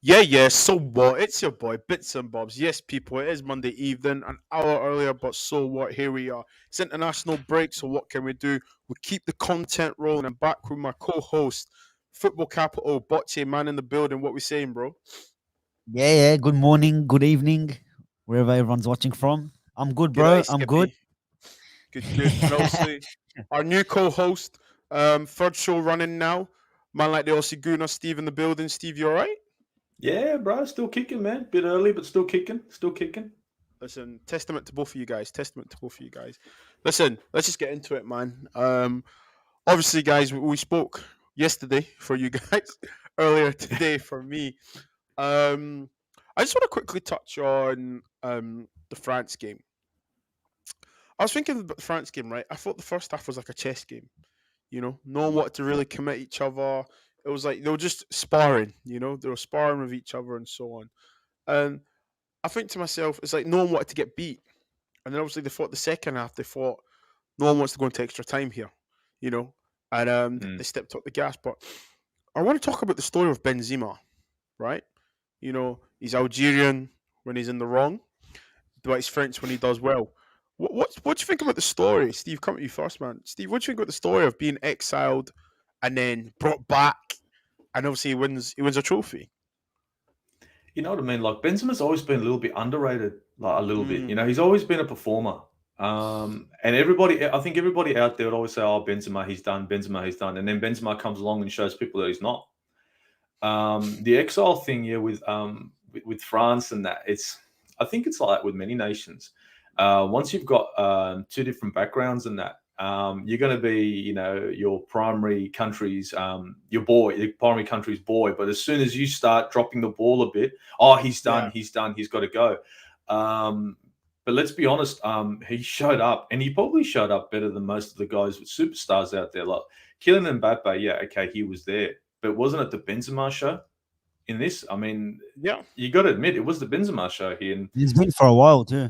Yeah. So what? It's your boy, Bits and Bobs. Yes, people, it is Monday evening, an hour earlier, but so what? Here we are. It's international break, so what can we do? We keep the content rolling. And back with my co-host, Football Capital, Bocce, man in the building. What we saying, bro? Yeah. Good morning, good evening, wherever everyone's watching from. I'm good, bro. G'day, I'm good. Skippy. Good. And obviously, our new co-host, third show running now. Man like the Aussie Gooner, Steve in the building. Steve, you alright? Yeah, bro, still kicking, man. Bit early, but still kicking. Still kicking. Listen, testament to both of you guys. Testament to both of you guys. Listen, let's just get into it, man. Obviously, guys, we spoke yesterday for you guys, earlier today for me. Um, I just want to quickly touch on the France game. I was thinking about the France game, right? I thought the first half was like a chess game. No one wanted to really commit each other. It was like they were just sparring. They were sparring with each other and so on. And I think to myself, it's like no one wanted to get beat. And then obviously they fought the second half. They thought no one wants to go into extra time here, you know, and they Mm. stepped up the gas. But I want to talk about the story of Benzema, right? He's Algerian when he's in the wrong, but he's French when he does well. What do you think about the story, Steve? Come to you first, man. Steve, what do you think about the story of being exiled and then brought back, and obviously he wins a trophy? You know what I mean? Like Benzema's always been a little bit underrated, like a little bit. Mm, He's always been a performer. And I think everybody out there would always say, "Oh, Benzema, he's done. Benzema, he's done." And then Benzema comes along and shows people that he's not. The exile thing, yeah, with France and that, I think it's like that with many nations. Once you've got two different backgrounds and that, you're going to be, your primary country's your primary country's boy. But as soon as you start dropping the ball a bit, oh, he's done, yeah. he's done, he's got to go. But let's be honest, he showed up, and he probably showed up better than most of the guys with superstars out there. Like Kylian Mbappe, yeah, okay, he was there, but wasn't it the Benzema show in this? I mean, Yeah. you got to admit, it was the Benzema show here. And It's been for a while too.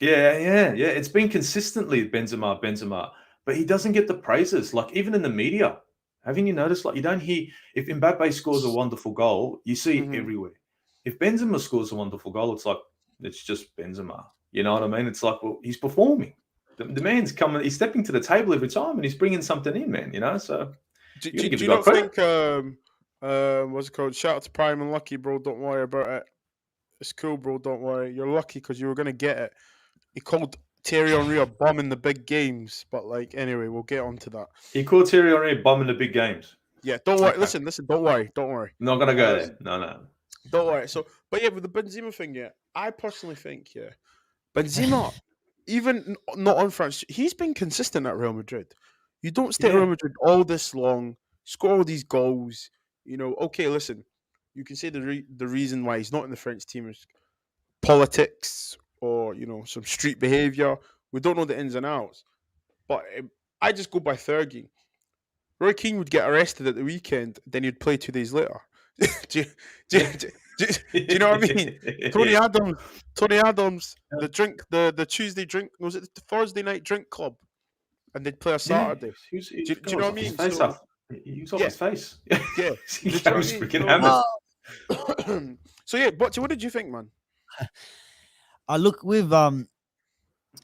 yeah. It's been consistently Benzema, but he doesn't get the praises. Like even in the media, haven't you noticed? Like you don't hear if Mbappe scores a wonderful goal, you see it Hmm. everywhere. If Benzema scores a wonderful goal, it's like it's just Benzema. You know what I mean? It's like, well, he's performing. The man's coming. He's stepping to the table every time, and he's bringing something in, man. So Do, you got to do, give do the you guy not credit. think what's it called? Shout out to Prime and Lucky, bro. Don't worry about it. It's cool, bro. Don't worry. You're lucky because you were gonna get it. He called Terry Henry a bum in the big games, but like anyway, we'll get on to that. He called Thierry Henry a bum in the big games. Yeah, don't worry. Okay, Listen. Don't worry. not gonna go Um, there. No. don't worry. So, but yeah, with the Benzema thing, yeah, I personally think, yeah, Benzema, even not on France, he's been consistent at Real Madrid. You don't stay at Real Yeah. Madrid all this long, score all these goals. Okay, listen, you can say the reason why he's not in the French team is politics or some street behavior. We don't know the ins and outs, but I just go by Fergie. Roy Keane would get arrested at the weekend, then he'd play 2 days later. do, you, do, you- do you know what I mean? Tony Yeah. Adams, Tony Adams, the Tuesday drink, was it the Thursday night drink club, and they'd play a Yeah, Saturday. he Do was you know what off I his mean? face So up. He was off yeah, his face. yeah. He Do you know what I was mean? freaking So hammered. so yeah, but what did you think, man? I look with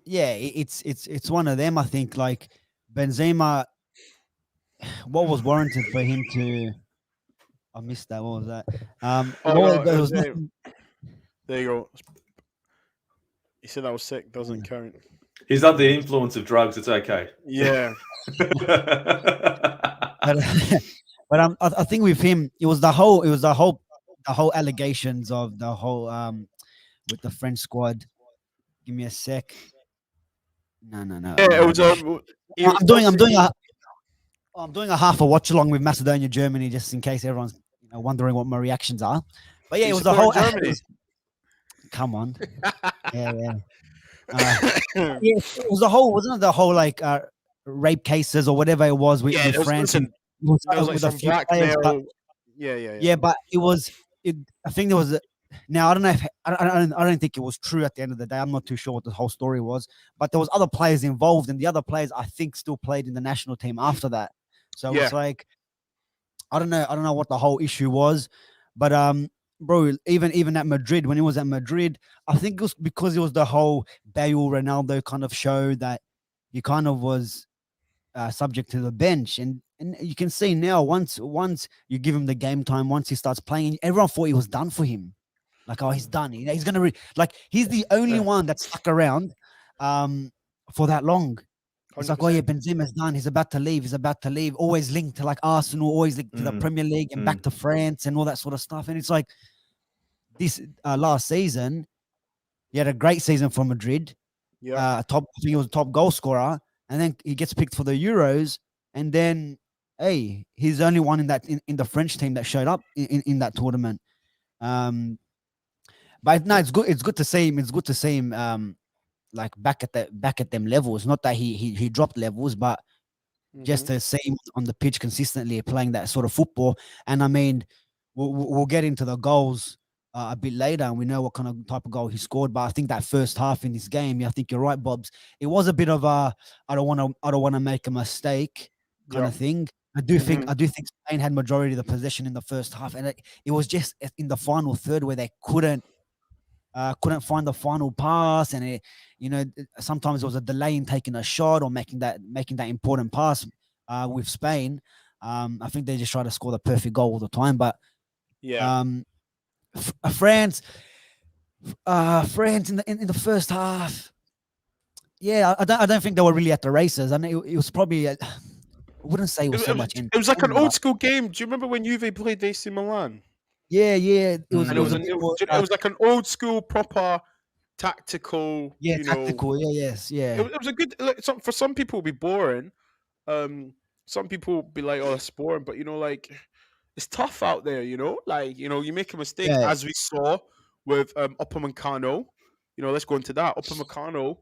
yeah, it's one of them. I think like Benzema, what was warranted for him to? I missed that. What was that? Oh no, There it was was nothing. there you go. He said I was sick. Doesn't count. He's under the influence of drugs. It's okay. Yeah, But I think with him, the whole allegations of the whole with the French squad. Give me a sec. No. yeah. It was. I'm doing Obviously I'm doing a half a watch along with Macedonia, Germany, just in case everyone's wondering what my reactions are. But yeah, you it was a supporting whole. Germany. Come on, yeah. Yeah, it was the whole, wasn't it? The whole like rape cases or whatever it was Yeah, with there was. France and Listen, there was like with a some few players, but blackmail. Yeah. yeah, but it was. I think there was. Now I don't know if I don't think it was true at the end of the day. I'm not too sure what the whole story was, but there was other players involved, and the other players I think still played in the national team after that. So Yeah. it's like I don't know what the whole issue was, but bro, even at Madrid, when he was at Madrid, I think it was because it was the whole Bale Ronaldo kind of show that he kind of was subject to the bench, and you can see now once you give him the game time, once he starts playing, everyone thought he was done for him. Like, oh, he's done. He's gonna like he's the only Yeah. one that stuck around for that long. It's like, oh yeah, 100%. Benzema's done. He's about to leave. He's about to leave. Always linked to like Arsenal, always linked to the Premier League and back to France and all that sort of stuff. And it's like this last season, he had a great season for Madrid. Yeah. I think he was a top goal scorer, and then he gets picked for the Euros, and then hey, he's the only one in the French team that showed up in that tournament. But no, it's good. It's good to see him. It's good to see him. Like back at them levels. Not that he dropped levels, but just Mhm. to see him on the pitch consistently playing that sort of football. And I mean, we'll get into the goals a bit later, and we know what kind of type of goal he scored. But I think that first half in this game, I think you're right, Bobs. It was a bit of a I don't want to make a mistake kind Yeah. of thing. I do think Mhm. Spain had majority of the possession in the first half, and it was just in the final third where they couldn't find the final pass, and sometimes there was a delay in taking a shot or making that important pass with Spain. I think they just try to score the perfect goal all the time, but Yeah. um, France in the first half, yeah, I don't think they were really at the races. I mean, it was probably I wouldn't say it was so much It was like an entertaining, old but school game. Do you remember when Juve played AC Milan? yeah, it was And it was a bit more it was like an old school proper tactical. yeah, tactical, yeah. It was a good. Like, for some people, it'd be boring. Um, some people would be like, "Oh, it's boring," but like it's tough out there. Like you make a mistake, Yeah, as we saw with Upamecano. Let's go into that. Upamecano,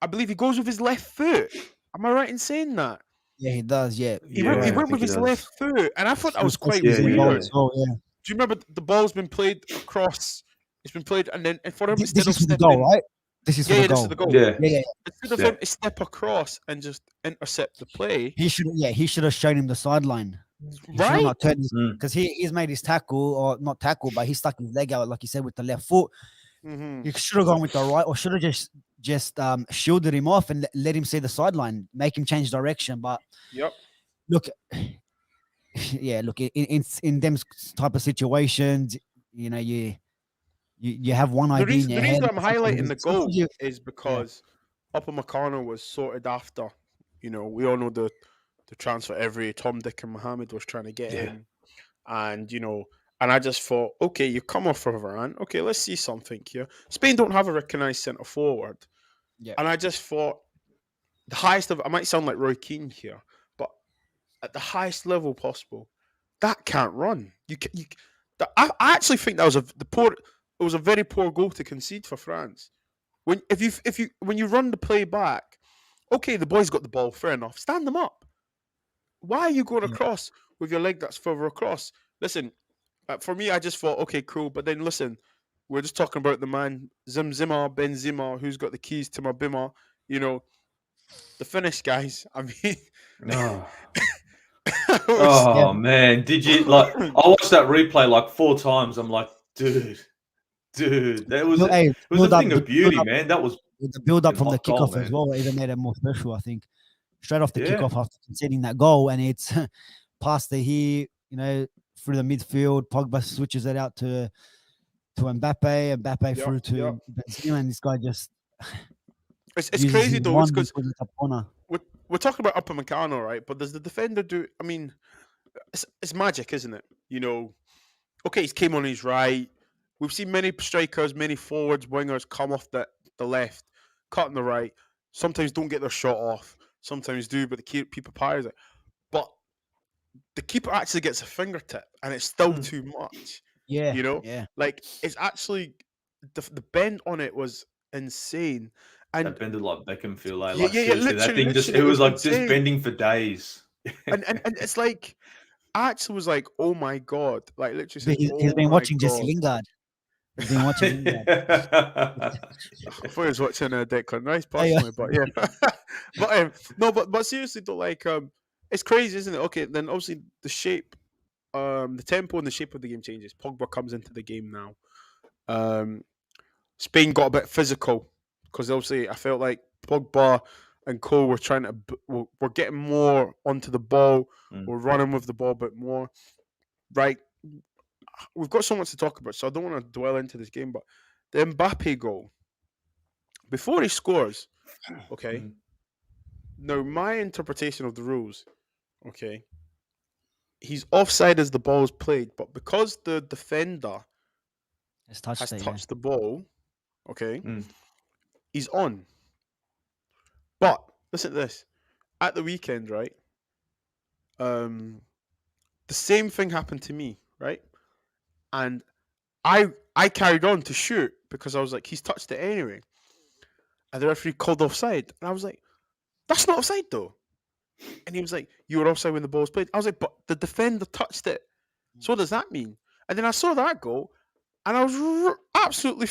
I believe he goes with his left foot. Am I right in saying that? yeah, he does. Yeah, He you're went. He right. Yeah, I went think with he his left does. foot, and I thought that was quite Especially Yeah, in goal weird. as yeah. well. Yeah. Do you remember the ball's been played across? It's been played, and for him This instead is of for the goal, stepping, right? This is for the yeah, this is the goal. goal. Yeah. Yeah. Instead of Yeah. him to step across and just intercept the play, He should have shown him the sideline. He should have right? not turned his Mm. because he's made his tackle or not tackle, but he stuck his leg out, like you said, with the left foot. Mm-hmm. He should have gone with the right, or should have just shielded him off and let him see the sideline, make him change direction. But Yep. look, yeah, look in them type of situations, you have one The idea in reason your the head. reason I'm highlighting the goal You, is yeah, because Upamecano was sorted after. We all know the transfer every Tom, Dick, and Mohammed was trying to get Yeah. him, and and I just thought, okay, you come off for Varane. Okay, let's see something here. Spain don't have a recognised centre forward, yeah, and I just thought the highest of I might sound like Roy Keane here, but at the highest level possible, that can't run. I actually think that was it was a very poor goal to concede for France. When you run the play back, okay, the boys got the ball, fair enough. Stand them up. Why are you going yeah. across with your leg that's further across? Listen, for me, I just thought, okay, cool. But then listen, we're just talking about the man Zimzima Benzema, who's got the keys to my bimmer. The Finnish guys. I mean, Oh. it was- Yeah, Oh man, did you like? I watched that replay like 4 times. I'm like, dude, that was it. Hey, Was a thing of beauty, man. That was the build up fucking from the hot goal, kickoff as man. well even made it more special. I think straight off the Yeah, kickoff after conceding that goal, and it's past the here, through the midfield. Pogba switches it out to Mbappe yep, through yep. to Benzema, and this guy just It's uses crazy his though. It's wand and because puts it up corner. we're talking about Upamecano, right? But does the defender do? I mean, it's magic, isn't it? Okay, he's came on his right. We've seen many strikers, many forwards, wingers come off the left, cut on the right. Sometimes don't get their shot off. Sometimes do, but the keeper pires it. But the keeper actually gets a fingertip, and it's still Mm. too much. Yeah, You know, yeah, like it's actually the bend on it was insane, that and bended like Beckham feel like. yeah, Like yeah, yeah, seriously, that thing just literally, it it was was like just insane. bending for days. And it's like I actually was like, oh my god, like literally said, he's oh been my watching Jesse god. Lingard. He's been watching Lingard. I thought I was watching Declan Rice Hey, personally, but yeah. But no, but seriously though, like it's crazy, isn't it? Okay, then obviously the shape. the tempo and the shape of the game changes. Pogba comes into the game now. Spain got a bit physical because obviously I felt like Pogba and Cole were trying to were getting more onto the ball. We're running with the ball a bit more. Right, we've got so much to talk about, so I don't want to dwell into this game. But the Mbappe goal before he scores, okay. Now my interpretation of the rules, okay, he's offside as the ball is played, but because the defender It's touched has it, yeah. touched the ball, okay, he's on. But listen to this. At the weekend, right? The same thing happened to me, right? And I carried on to shoot because I was like, he's touched it anyway. And the referee called offside. And I was like, that's not offside though. And he was like, you were offside when the ball was played. I was like, but the defender touched it. So what does that mean? And then I saw that goal and I was absolutely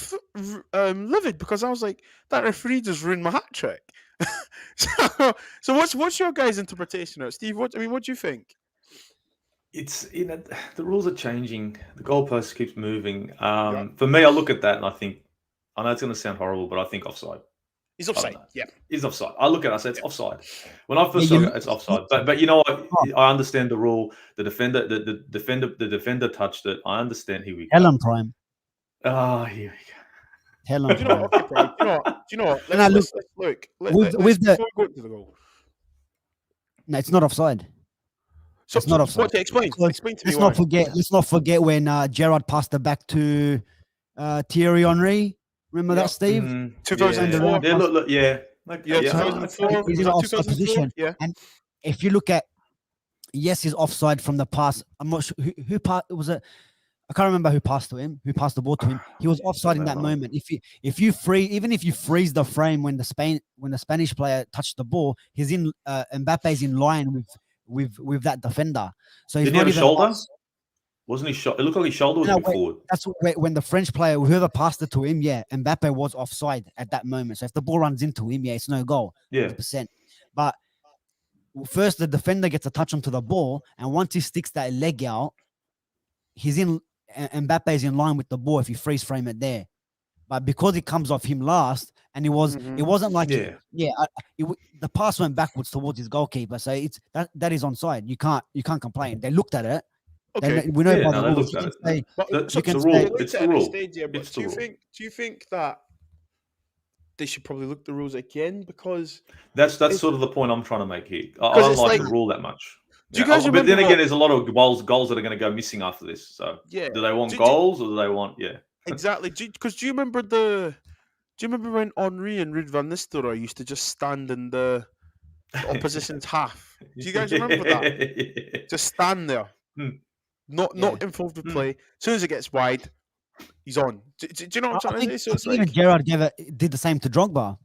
livid because I was like, that referee just ruined my hat trick. so what's your guys' interpretation of it? Steve? What do you think? It's the rules are changing. The goalpost keeps moving. Yeah. For me, I look at that and I think, I know it's going to sound horrible, but I think offside. He's I don't offside. know. Yeah. He's offside. I look at it, I say it's offside. When I first Yeah, saw it, it's offside. But you know what? I understand the rule. The defender touched it. I understand. Here we go. Helen Prime. Ah, here we go. Helen Do you know Prime. what? Okay, Prime. Do you know what? No, Let's look. with the Before we go to the goal. no, it's not offside. So, It's not offside. What? Explain. Because Explain to me why. Let's not forget when Gerard passed it back to Thierry Henry. Remember that, Steve? 2004. Yeah, look, yeah. Like, Yeah, yeah, 2004. He's in an offside position. Yeah. And if you look at, yes, he's offside from the pass. I'm not sure who passed. Was it? I can't remember who passed to him. Who passed the ball to him? He was offside in that moment. If you freeze the frame when the Spanish player touched the ball, he's in Mbappe's in line with that defender. So he's Did he not have a even shoulder? Wasn't he shot? It looked like his shoulder was a bit forward. That's when the French player, whoever passed it to him, yeah, Mbappe was offside at that moment. So if the ball runs into him, yeah, it's no goal, 100%. But first, the defender gets a touch onto the ball, and once he sticks that leg out, Mbappe's in line with the ball if you freeze frame it there. But because it comes off him last, and it wasn't like the pass went backwards towards his goalkeeper, so it's that is onside. You can't complain. They looked at it. Okay. We know by no, the rules. It's the rule. It's the rule. Do you think that they should probably look the rules again because that's sort of the point I'm trying to make here. I don't like the rule that much. Do you guys but then again, there's a lot of goals that are going to go missing after this. So do they want goals or do they want exactly? Because do you remember when Henri and Ruud van Nistelrooy used to just stand in the opposition's half? Do you guys remember that? Just stand there, not involved with play. As soon as it gets wide, he's on. Do you know what I'm trying to say? So it's even Gerard did the same to Drogba.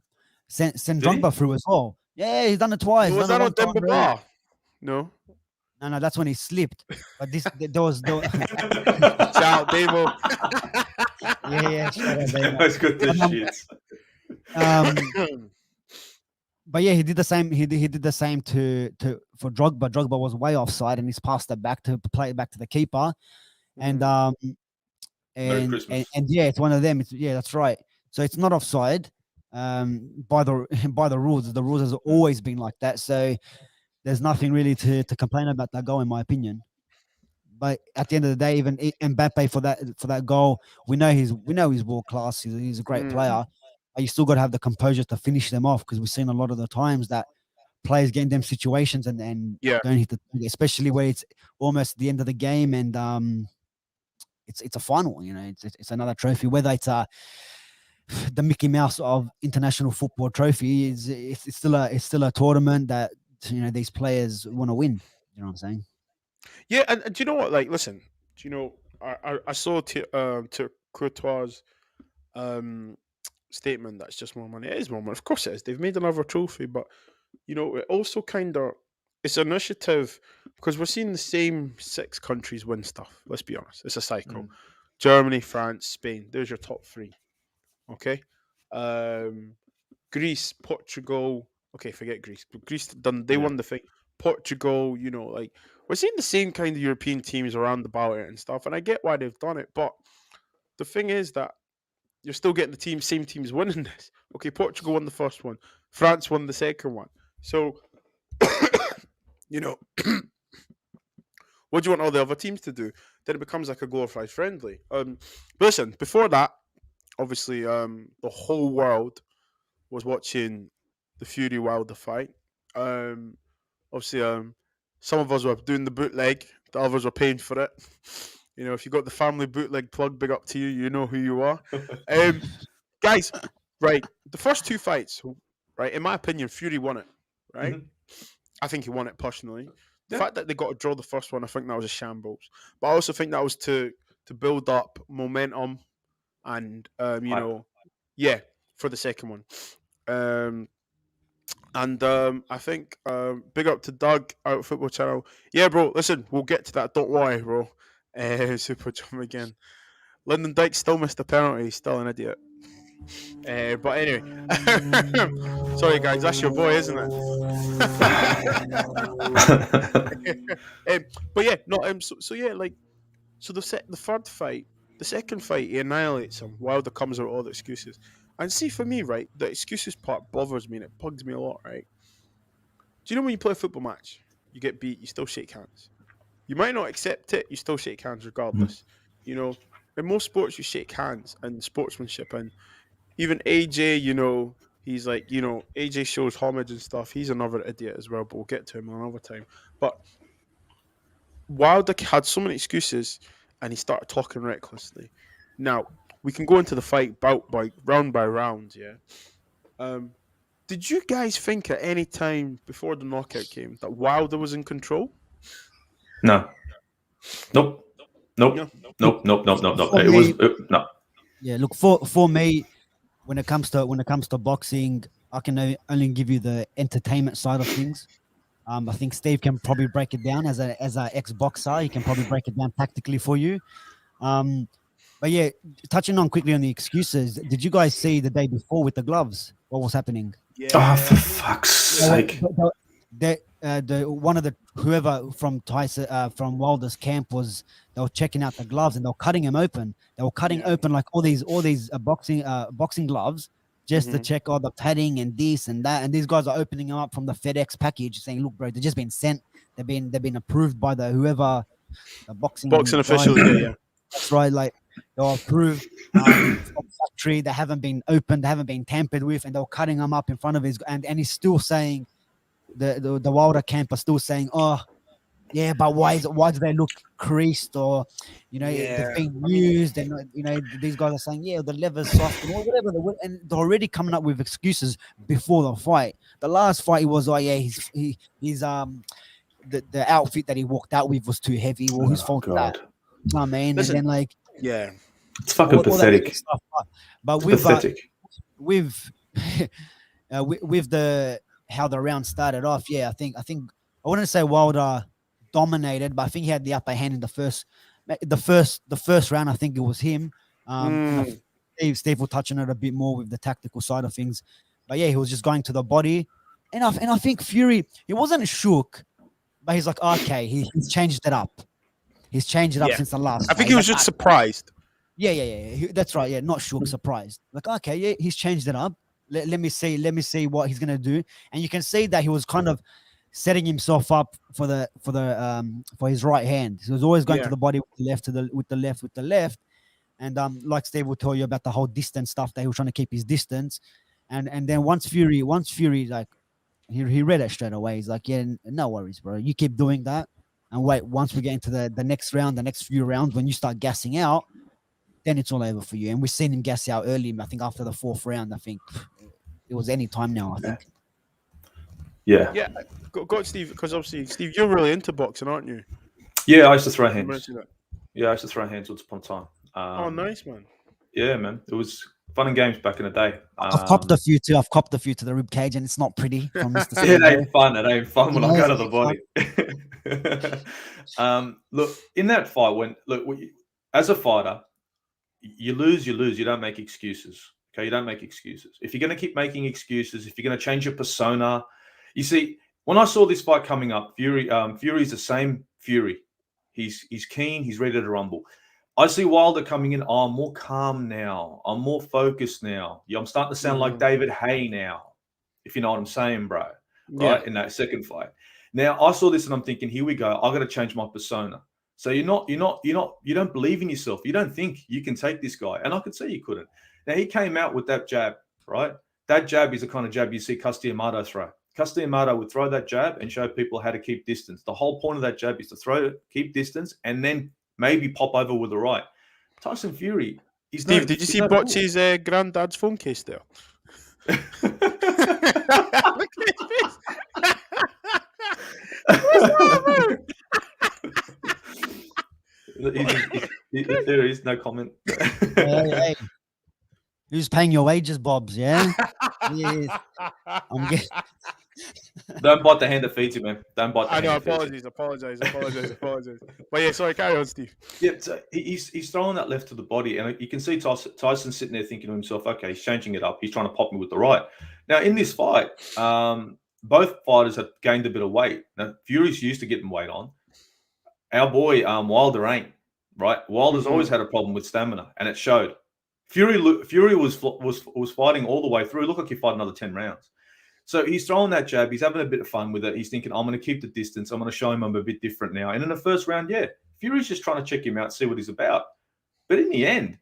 Send Drogba through as well. Yeah, he's done it twice. Was that on Demba Ba? No. No, that's when he slipped. But there was Ciao, Davo. Yeah. That's good. But yeah, he did the same. He did the same for Drogba. Drogba was way offside, and he's passed it back to play it back to the keeper. And yeah, it's one of them. That's right. So it's not offside by the rules. The rules has always been like that. So there's nothing really to complain about that goal, in my opinion. But at the end of the day, even Mbappe for that goal, we know he's world class. He's a great player. But you still got to have the composure to finish them off because we've seen a lot of the times that players get in them situations and don't hit the target, especially where it's almost the end of the game and it's a final. It's another trophy. Whether it's the Mickey Mouse of international football trophy, it's still a tournament that these players want to win. You know what I'm saying? Yeah, and do you know what? Like, listen, do you know? I saw to Courtois' statement that's just more money. It is more money, of course it is. They've made another trophy, but it also it's an initiative because we're seeing the same 6 countries win stuff. Let's be honest, it's a cycle. Germany, France, Spain. There's your top 3. Okay, Greece, Portugal. Okay, forget Greece. But Greece done. They won the thing. Portugal, like we're seeing the same kind of European teams around about it and stuff, and I get why they've done it, but the thing is that you're still getting the same teams winning this. Okay, Portugal won the first one, France won the second one. So, you know, what do you want all the other teams to do? Then it becomes like a glorified friendly. But listen, before that, obviously, the whole world was watching the Fury Wilder fight. Obviously, some of us were doing the bootleg, the others were paying for it. You know, if you got the family bootleg plug, big up to you. You know who you are, guys. Right, the first two fights, right, in my opinion, Fury won it. Right, I think he won it personally. The fact that they got to draw the first one, I think that was a shambles. But I also think that was to build up momentum and yeah, for the second one. I think big up to Doug out of Football Channel. Yeah, bro. Listen, we'll get to that. Don't worry, bro. Super jump again. Lyndon Dykes still missed a penalty. He's still an idiot. But anyway, sorry guys, that's your boy, isn't it? But yeah, no. So yeah, like, so the third fight, the second fight, he annihilates him. Wilder comes out with all the excuses. And see, for me, right, the excuses part bothers me and it bugs me a lot, right? Do you know when you play a football match, you get beat, you still shake hands. You might not accept it, you still shake hands regardless. You know, in most sports, you shake hands and sportsmanship. And even AJ, you know, he's like, you know, AJ shows homage and stuff. He's another idiot as well, but we'll get to him another time. But Wilder had so many excuses and he started talking recklessly. Now, we can go into the fight bout by round, yeah. Did you guys think at any time before the knockout came that Wilder was in control? No. Nope. Nope. Nope. Nope. Nope. Nope. Nope. It was no. Yeah, look, for me, when it comes to boxing, I can only give you the entertainment side of things. I think Steve can probably break it down as a ex-boxer. He can probably break it down tactically for you. But yeah, touching on quickly on the excuses, did you guys see the day before with the gloves what was happening? Yeah. Oh, for fuck's sake! Whoever from Tyson from Wilder's camp was, they were checking out the gloves and they were cutting them open. They were cutting open like all these boxing gloves just to check all the padding and this and that. And these guys are opening them up from the FedEx package, saying, "Look, bro, they've just been sent. They've been approved by the boxing official." Yeah. That's right. Like, they were approved from factory. They haven't been opened. They haven't been tampered with, and they were cutting them up in front of his. And he's still saying, the Wilder camp are still saying, "Oh, yeah, but why do they look creased, or they're being used?" And these guys are saying, "Yeah, the leather's soft and whatever." And they're already coming up with excuses before the fight. The last fight, he was like, "Yeah, he's the outfit that he walked out with was too heavy." Well, whose fault is that? I mean, Listen, and then like, yeah, it's fucking pathetic. Stuff. But with the how the round started off, yeah, I think I wouldn't say Wilder dominated, but I think he had the upper hand in the first round. I think it was him. Steve will touch on it a bit more with the tactical side of things, but yeah, he was just going to the body, and I think Fury, he wasn't shook, but he's like, okay, he's changed it up. He's changed it up since the last. I think he was just surprised. Yeah. That's right. Yeah, not shook, surprised. Like, okay, yeah, he's changed it up. Let me see what he's gonna do. And you can see that he was kind of setting himself up for his right hand. He was always going to the body with the left. And like Steve will tell you about the whole distance stuff, that he was trying to keep his distance. And then once Fury like he read it straight away. He's like, yeah, no worries, bro. You keep doing that. And wait, once we get into the next round, the next few rounds, when you start gassing out, then it's all over for you. And we've seen him gas out early. I think after the fourth round, I think it was any time now, I think. Yeah. Yeah. Go Steve, because obviously, Steve, you're really into boxing, aren't you? Yeah, I used to throw hands. Yeah, I used to throw hands once upon a time. Oh, nice, man. Yeah, man. It was fun and games back in the day. I've copped a few too. I've copped a few to the rib cage, and it's not pretty. From Mr. Yeah, it ain't fun. It ain't fun when I go to the body. Look, in that fight, as a fighter, you lose. You don't make excuses. Okay, you don't make excuses. If you're going to keep making excuses, if you're going to change your persona, you see, when I saw this fight coming up, Fury's the same Fury. He's keen. He's ready to rumble. I see Wilder coming in. Oh, I'm more calm now. I'm more focused now. Yeah, I'm starting to sound like David Hay now, if you know what I'm saying, bro. Right, in that second fight. Now I saw this and I'm thinking, here we go. I got to change my persona. So you don't believe in yourself. You don't think you can take this guy, and I could see you couldn't. Now he came out with that jab, right? That jab is the kind of jab you see Castellamato throw. Castellamato would throw that jab and show people how to keep distance. The whole point of that jab is to throw, keep distance, and then maybe pop over with the right. Tyson Fury, Steve, did you see Botch's granddad's phone case there? Look at his face. There is no comment. Hey. Who's paying your wages, Bobs? Yeah. Yes. I'm getting. Don't bite the hand that feeds you, man. Don't bite the hand that feeds you. Apologize. But yeah, sorry, carry on, Steve. Yeah, so he's throwing that left to the body, and you can see Tyson sitting there thinking to himself, okay, he's changing it up. He's trying to pop me with the right. Now, in this fight, both fighters have gained a bit of weight. Now, Fury's used to getting weight on. Our boy Wilder ain't, right? Wilder's always had a problem with stamina, and it showed. Fury was fighting all the way through. It looked like he fought another 10 rounds. So he's throwing that jab. He's having a bit of fun with it. He's thinking, I'm going to keep the distance. I'm going to show him I'm a bit different now. And in the first round, Fury's just trying to check him out, see what he's about. But in the end,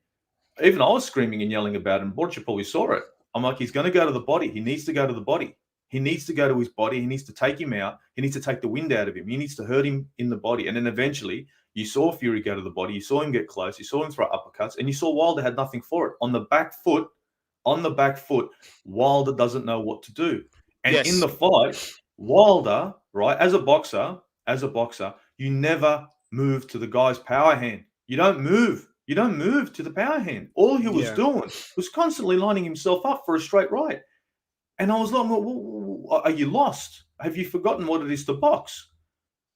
even I was screaming and yelling about him. Borja probably saw it. I'm like, he's going to go to the body. He needs to go to the body. He needs to go to his body. He needs to take him out. He needs to take the wind out of him. He needs to hurt him in the body. And then eventually, you saw Fury go to the body. You saw him get close. You saw him throw uppercuts. And you saw Wilder had nothing for it. On the back foot, Wilder doesn't know what to do. And in the fight, Wilder, right, as a boxer, you never move to the guy's power hand. You don't move. You don't move to the power hand. All he was doing was constantly lining himself up for a straight right. And I was like, well, are you lost? Have you forgotten what it is to box?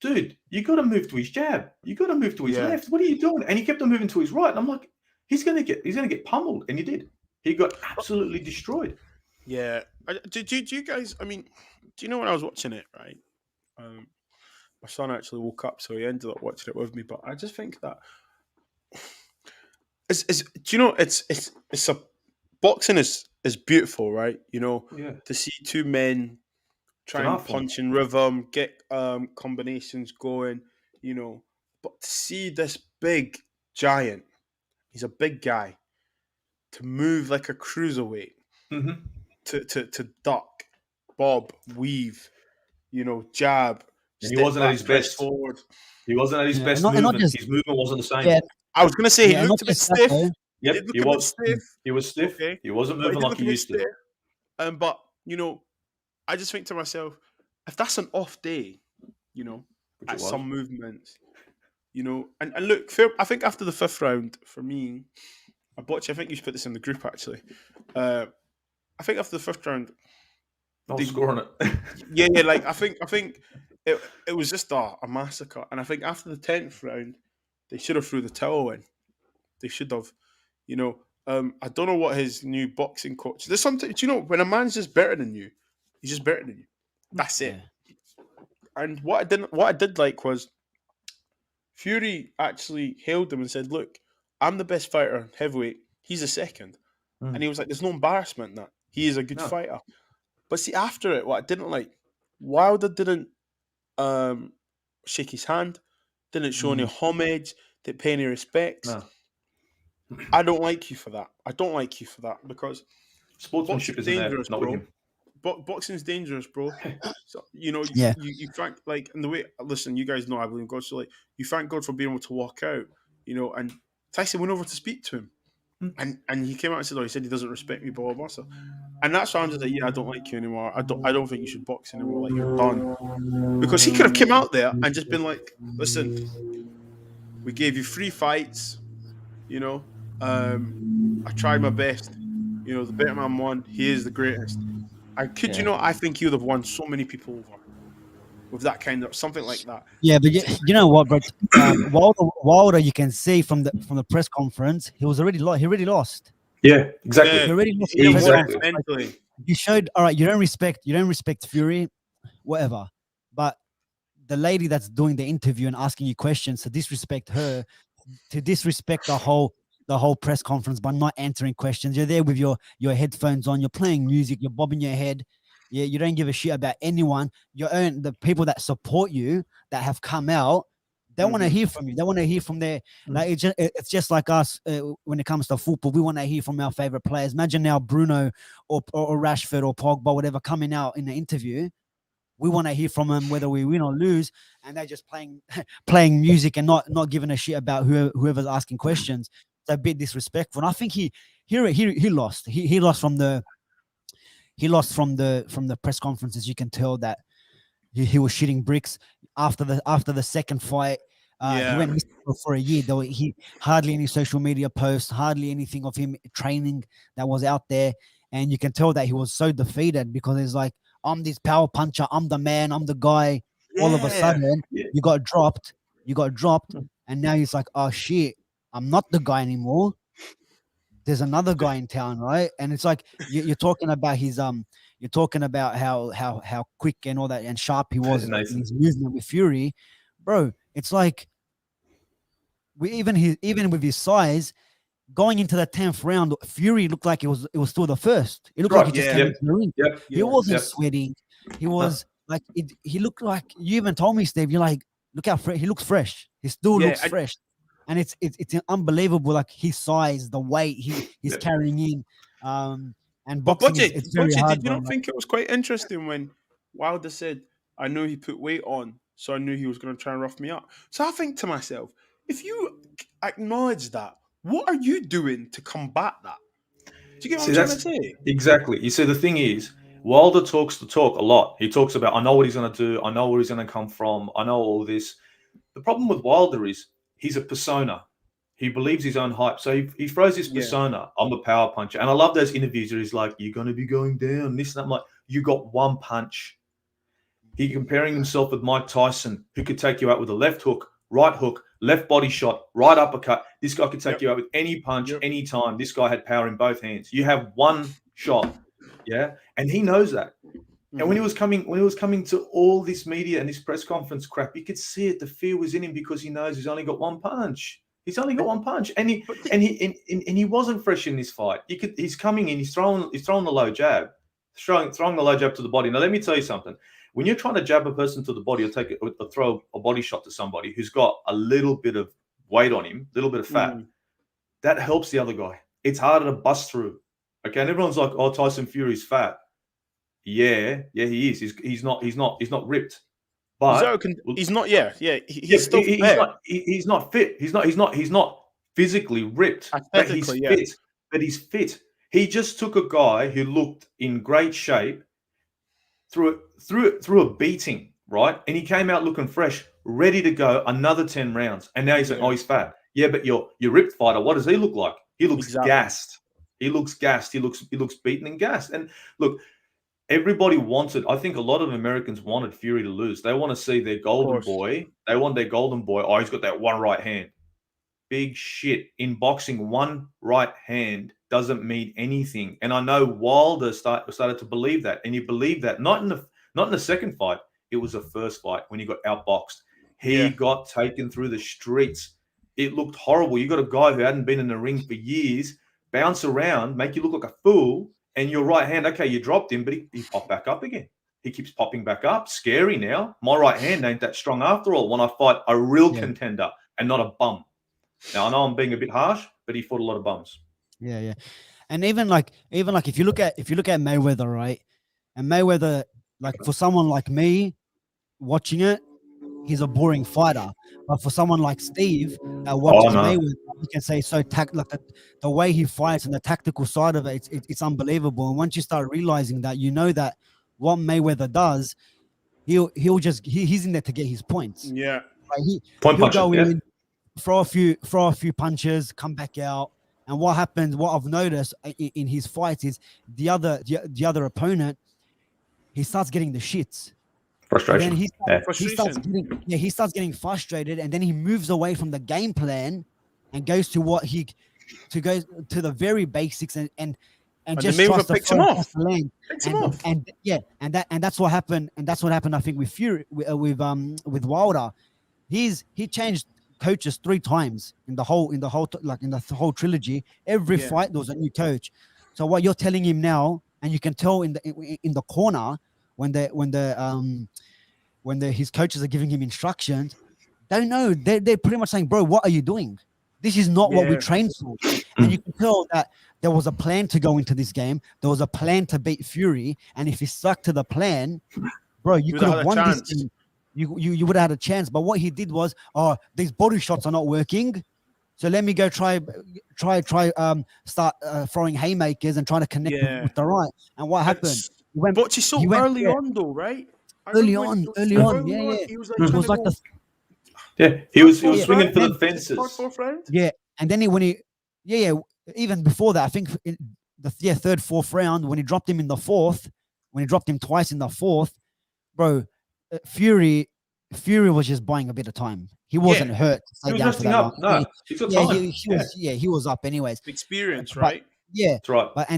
Dude, you got to move to his jab. You got to move to his left. What are you doing? And he kept on moving to his right. And I'm like, he's gonna get pummeled. And he did. He got absolutely destroyed. Yeah. Do you guys, I mean, do you know when I was watching it, right? My son actually woke up, so he ended up watching it with me. But I just think that do you know it's a boxing is beautiful, right? You know, to see two men try and punch in rhythm, get combinations going, you know. But to see this big giant, he's a big guy, to move like a cruiserweight, to duck, bob, weave, you know, jab. And he wasn't at his best. Forward. He wasn't at his best movement. His movement wasn't the same. Yeah. I was going to say he looked a bit stiff. Yep, he was stiff. He was stiff. Okay. He wasn't moving like he used to. But, you know, I just think to myself, if that's an off day, you know, at some movements, you know, and look, I think after the 5th round, for me, I think you should put this in the group, actually. I think after the 5th round, I was scoring it. yeah, like, I think it was just a massacre. And I think after the 10th round, they should have threw the towel in. They should have, you know. I don't know what his new boxing coach. There's something, do you know, when a man's just better than you, he's just better than you. That's it. And what I did like was Fury actually hailed him and said, "Look, I'm the best fighter heavyweight. He's a second." And he was like, "There's no embarrassment in that. He is a good fighter." But see, after it, what I didn't like, Wilder didn't shake his hand, didn't show any homage, didn't pay any respects. No. I don't like you for that. Because sportsmanship is dangerous, not with him. Boxing's dangerous, bro. So, you know, you thank, like, in the way, listen, you guys know I believe in God, so like, you thank God for being able to walk out, you know. And Tyson went over to speak to him, and he came out and said, "Oh, he said he doesn't respect me, blah blah blah." So, and that's why I'm just like, I don't like you anymore. I don't think you should box anymore. Like, you're done. Because he could have come out there and just been like, "Listen, we gave you 3 fights, you know. I tried my best. You know, the better man won. He is the greatest." I kid you not, I think he would have won so many people over with that kind of something like that. Yeah, but you know what, bro? Wilder, you can see from the press conference, he already lost. Yeah, exactly. He already lost. Mentally. You showed, all right, you don't respect Fury, whatever. But the lady that's doing the interview and asking you questions, to disrespect her, to disrespect the whole press conference by not answering questions. You're there with your headphones on, you're playing music, you're bobbing your head. Yeah, you don't give a shit about anyone. The people that support you, that have come out, they want to hear from you. They want to hear from their, like, it's just like us when it comes to football. We want to hear from our favorite players. Imagine now Bruno or Rashford or Pogba, whatever, coming out in the interview. We want to hear from them whether we win or lose, and they're just playing music and not giving a shit about whoever's asking questions. It's a bit disrespectful. And I think he lost. He lost from the press conferences. You can tell that he was shitting bricks after the second fight. He went missing for a year. Though he hardly any social media posts, hardly anything of him training that was out there, and you can tell that he was so defeated because it's like, I'm this power puncher, I'm the man, I'm the guy. All of a sudden, you got dropped, and now he's like, oh shit, I'm not the guy anymore. There's another guy in town, right? And it's like you're talking about his you're talking about how quick and all that and sharp he was in his movement with Fury, bro. It's like even with his size, going into the 10th round, Fury looked like it was still the first. It looked like he just came into the ring. He wasn't sweating. He was like he looked like, you even told me, Steve. You're like, look how he looks fresh. He still looks fresh, and it's unbelievable. Like his size, the weight he's carrying in, and boxing. It's very hard. Did you not think it was quite interesting when Wilder said, "I know he put weight on, so I knew he was going to try and rough me up." So I think to myself, if you acknowledge that, what are you doing to combat that? Do you get what I'm trying to say? Exactly. You see, the thing is, Wilder talks the talk a lot. He talks about, I know what he's going to do. I know where he's going to come from. I know all this. The problem with Wilder is he's a persona. He believes his own hype. So he throws this persona. I'm a power puncher. And I love those interviews where he's like, you're going to be going down, this and that. I'm like, you got one punch. He's comparing himself with Mike Tyson, who could take you out with a left hook, right hook, left body shot, right uppercut. This guy could take you out with any punch, any time. This guy had power in both hands. You have one shot, and he knows that. And when he was coming to all this media and this press conference crap, you could see it. The fear was in him because he knows he's only got one punch. He's only got one punch, and he wasn't fresh in this fight. He's coming in. He's throwing the low jab, throwing the low jab to the body. Now let me tell you something. When you're trying to jab a person to the body or throw a body shot to somebody who's got a little bit of weight on him, a little bit of fat, that helps the other guy. It's harder to bust through. Okay, and everyone's like, "Oh, Tyson Fury's fat." Yeah, he is. He's not ripped, but he's not. He's still fit. He's not fit. He's not physically ripped, but he's fit. But he's fit. He just took a guy who looked in great shape through a beating, right? And he came out looking fresh, ready to go another 10 rounds. And now he's like, oh, he's fat. Yeah, but your ripped fighter, what does he look like? He looks gassed. He looks gassed. He looks beaten and gassed. And look, everybody wanted, I think a lot of Americans wanted Fury to lose. They want to see their golden boy. They want their golden boy. Oh, he's got that one right hand. Big shit. In boxing, one right hand doesn't mean anything. And I know Wilder started to believe that. And he believed that not in the second fight. It was the first fight when he got outboxed. He got taken through the streets. It looked horrible. You got a guy who hadn't been in the ring for years, bounce around, make you look like a fool, and your right hand, okay, you dropped him, but he popped back up again. He keeps popping back up. Scary now. My right hand ain't that strong after all when I fight a real contender and not a bum. Now, I know I'm being a bit harsh, but he fought a lot of bums. Yeah. And even like if you look at Mayweather, right? And Mayweather, like for someone like me watching it, he's a boring fighter. But for someone like Steve that watches Mayweather, you can say the way he fights and the tactical side of it, it's unbelievable. And once you start realizing that, you know that what Mayweather does, he's in there to get his points. Yeah. Like he'll go in, throw a few punches, come back out. And what happens, what I've noticed in his fights is the other opponent, he starts getting the shits. Frustration. He starts getting frustrated, and then he moves away from the game plan and goes to the very basics and And just the Mayweather trust the picks him flow off. across the lane. Picks him off. And that's what happened. And that's what happened, I think, with Fury, with Wilder. He changed coaches 3 times in the whole whole trilogy. Every Yeah. fight there was a new coach. So what you're telling him now, and you can tell in the corner when his coaches are giving him instructions, they know they're pretty much saying, bro, what are you doing? This is not what we Yeah. trained for. And you can tell that there was a plan to go into this game. There was a plan to beat Fury. And if he stuck to the plan, bro, you He could would've have had a won this chance. game. You would have had a chance. But what he did was, these body shots are not working. So let me go try start throwing haymakers and trying to connect Yeah. with the right. And what happened? But you saw early on though, right? I Early remember on, when yeah. he was like It trying was to like go he was fourth swinging round? for the Third, fences. fourth round? Yeah, and then even before that, I think in the third, fourth round, when he dropped him in the fourth, when he dropped him twice in the fourth, bro, Fury was just buying a bit of time. He wasn't hurt to He stay was down for resting that long. up. No, he's got Yeah, time. he was up anyways. Experience, But right? yeah, That's right. but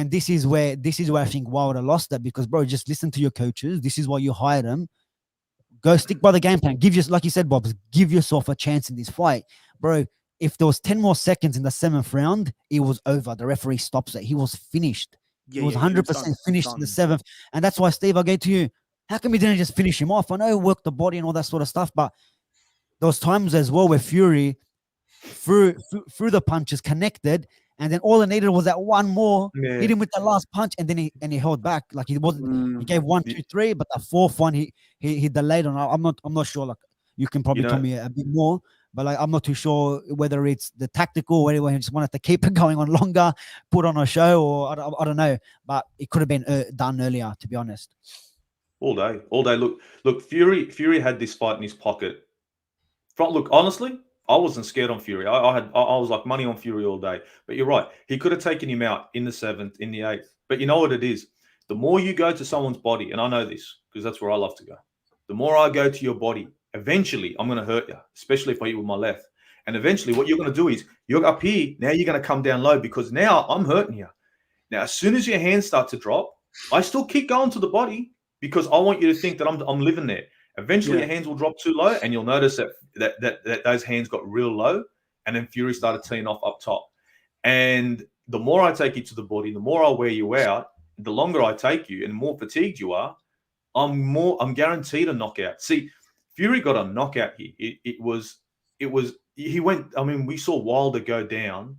this is where I think Wilder lost that, because bro, just listen to your coaches. This is why you hired them. Go stick by the game plan. Like you said, Bob, give yourself a chance in this fight, bro. If there was 10 more seconds in the 7th round, it was over. The referee stops it. He was finished. Yeah, He was yeah, 100% finished in the 7th. And that's why, Steve, I go to you. How come he didn't just finish him off? I know he worked the body and all that sort of stuff, but those times as well where Fury through the punches connected, and then all it needed was that one more, hit him with the last punch, and then he held back. Like he wasn't. He gave 1, 2, 3, but the fourth one he delayed on. I'm not sure. Like you can probably tell me a bit more, but like I'm not too sure whether it's the tactical, whether he just wanted to keep it going on longer, put on a show, or I don't know. But it could have been done earlier, to be honest. All day. Look. Fury had this fight in his pocket. Look, honestly, I wasn't scared on Fury. I was like money on Fury all day. But you're right. He could have taken him out in the 7th, in the 8th. But you know what it is? The more you go to someone's body, and I know this because that's where I love to go. The more I go to your body, eventually I'm going to hurt you, especially if I hit with my left. And eventually what you're going to do is you're up here. Now you're going to come down low because now I'm hurting you. Now, as soon as your hands start to drop, I still keep going to the body because I want you to think that I'm living there. Eventually, your hands will drop too low, and you'll notice that those hands got real low, and then Fury started teeing off up top. And the more I take you to the body, the more I wear you out, the longer I take you, and the more fatigued you are, I'm guaranteed a knockout. See, Fury got a knockout here. He went. I mean, we saw Wilder go down,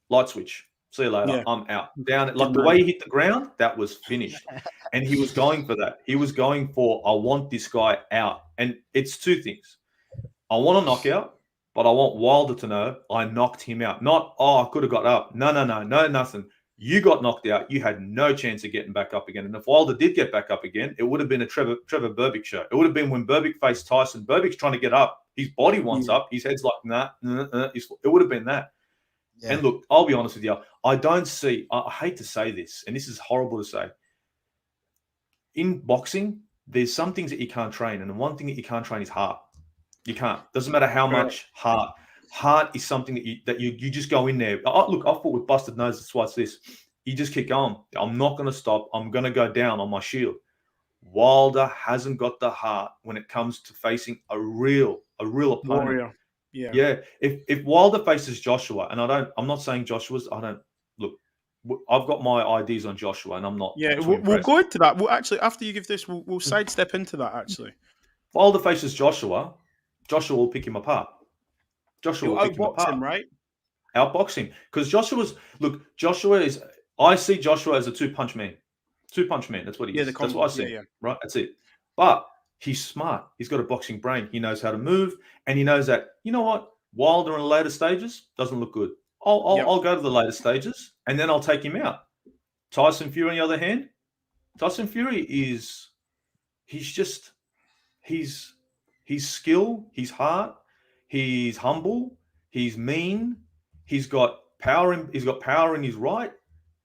light switch. See you later. Yeah. I'm out. Down. Like the way he hit the ground, that was finished. And he was going for that. He was going for, I want this guy out. And it's 2 things. I want a knockout, but I want Wilder to know I knocked him out. Not, I could have got up. No, nothing. You got knocked out. You had no chance of getting back up again. And if Wilder did get back up again, it would have been a Trevor Berbick show. It would have been when Berbick faced Tyson. Berbick's trying to get up. His body wants up. His head's like, nah. It would have been that. Yeah. And look, I'll be honest with you. I hate to say this, and this is horrible to say. In boxing, there's some things that you can't train. And the one thing that you can't train is heart. You can't. Doesn't matter how much heart. Heart is something that you just go in there. Look, I fought with busted nose. That's why it's this. You just keep going. I'm not going to stop. I'm going to go down on my shield. Wilder hasn't got the heart when it comes to facing a real opponent. Warrior. Yeah. If Wilder faces Joshua, and I'm not saying Joshua's. I've got my ideas on Joshua, and I'm not. Yeah, we'll go into that. We'll actually, after you give this, we'll sidestep into that. Actually, if Wilder faces Joshua will pick him apart. Joshua will pick him apart, right? Outbox him, because I see Joshua as a two-punch man. That's what he is. That's what I see. Yeah. Right. That's it. But he's smart. He's got a boxing brain. He knows how to move, and he knows that, you know what, Wilder in the later stages doesn't look good. I'll go to the later stages, and then I'll take him out. Tyson Fury, on the other hand, Tyson Fury is, his skill, his heart, he's humble, he's mean, he's got power in his right,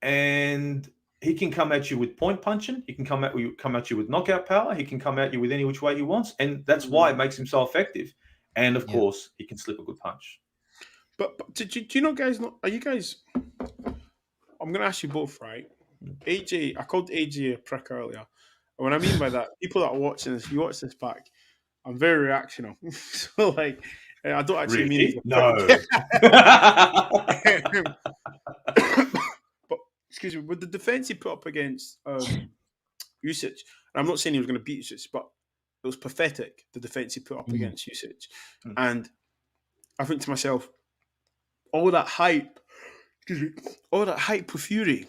and he can come at you with point punching. He can come at you with knockout power. He can come at you with any which way he wants, and that's why it makes him so effective. And of course, he can slip a good punch. But do you know, guys? Are you guys? I'm gonna ask you both, right? AJ, I called AJ a prick earlier. And what I mean by that, people that are watching this, you watch this back, I'm very reactional. So like, I don't actually mean he's Really? a No. prick. But excuse me, with the defense he put up against usage, and I'm not saying he was going to beat usage, but it was pathetic, the defense he put up against usage. Mm. And I think to myself, all that hype, all that hype with Fury,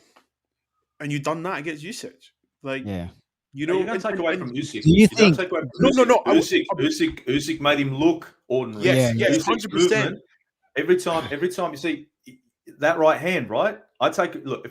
and you done that against usage, like Yeah. you No, know, you don't take away from Usyk. Do you You don't think? take away from No, Usyk. Usyk made him look ordinary. yes, Yeah. yes, Usyk's 100%. movement, every time you see that right hand, right? I take it. Look,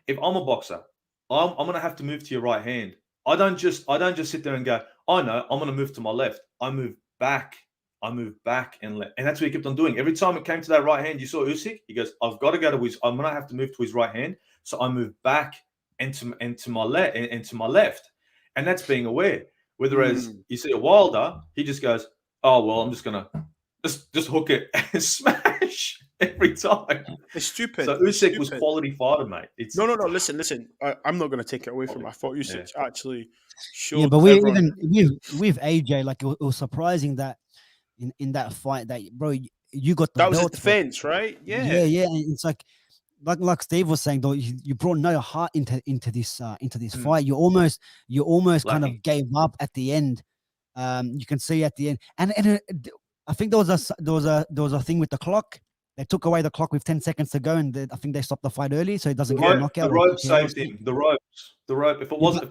if I'm a boxer, I'm gonna have to move to your right hand. I don't just sit there and go, I know, I'm gonna move to my left. I move back and left, and that's what he kept on doing. Every time it came to that right hand, you saw Usyk. He goes, I've got to go to his. I'm gonna have to move to his right hand, so I move back and to my left, and that's being aware. Whereas you see a Wilder, he just goes, oh well, I'm just gonna just hook it and smash every time. It's stupid. So It's Usyk was stupid. quality fighter, mate. It's No. Listen. I'm not going to take it away from him. I thought Usage actually showed. Yeah, but we everyone- even with AJ, like it was surprising that in that fight that that bro, you got the was his belt, bro. defense, right? Yeah. And it's like Steve was saying though, you brought no heart into this fight. You almost kind Lacking. of gave up at the end. You can see at the end, and I think there was a thing with the clock. They took away the clock with 10 seconds to go, and I think they stopped the fight early, so he doesn't get a knockout. The rope saved him. The rope. If the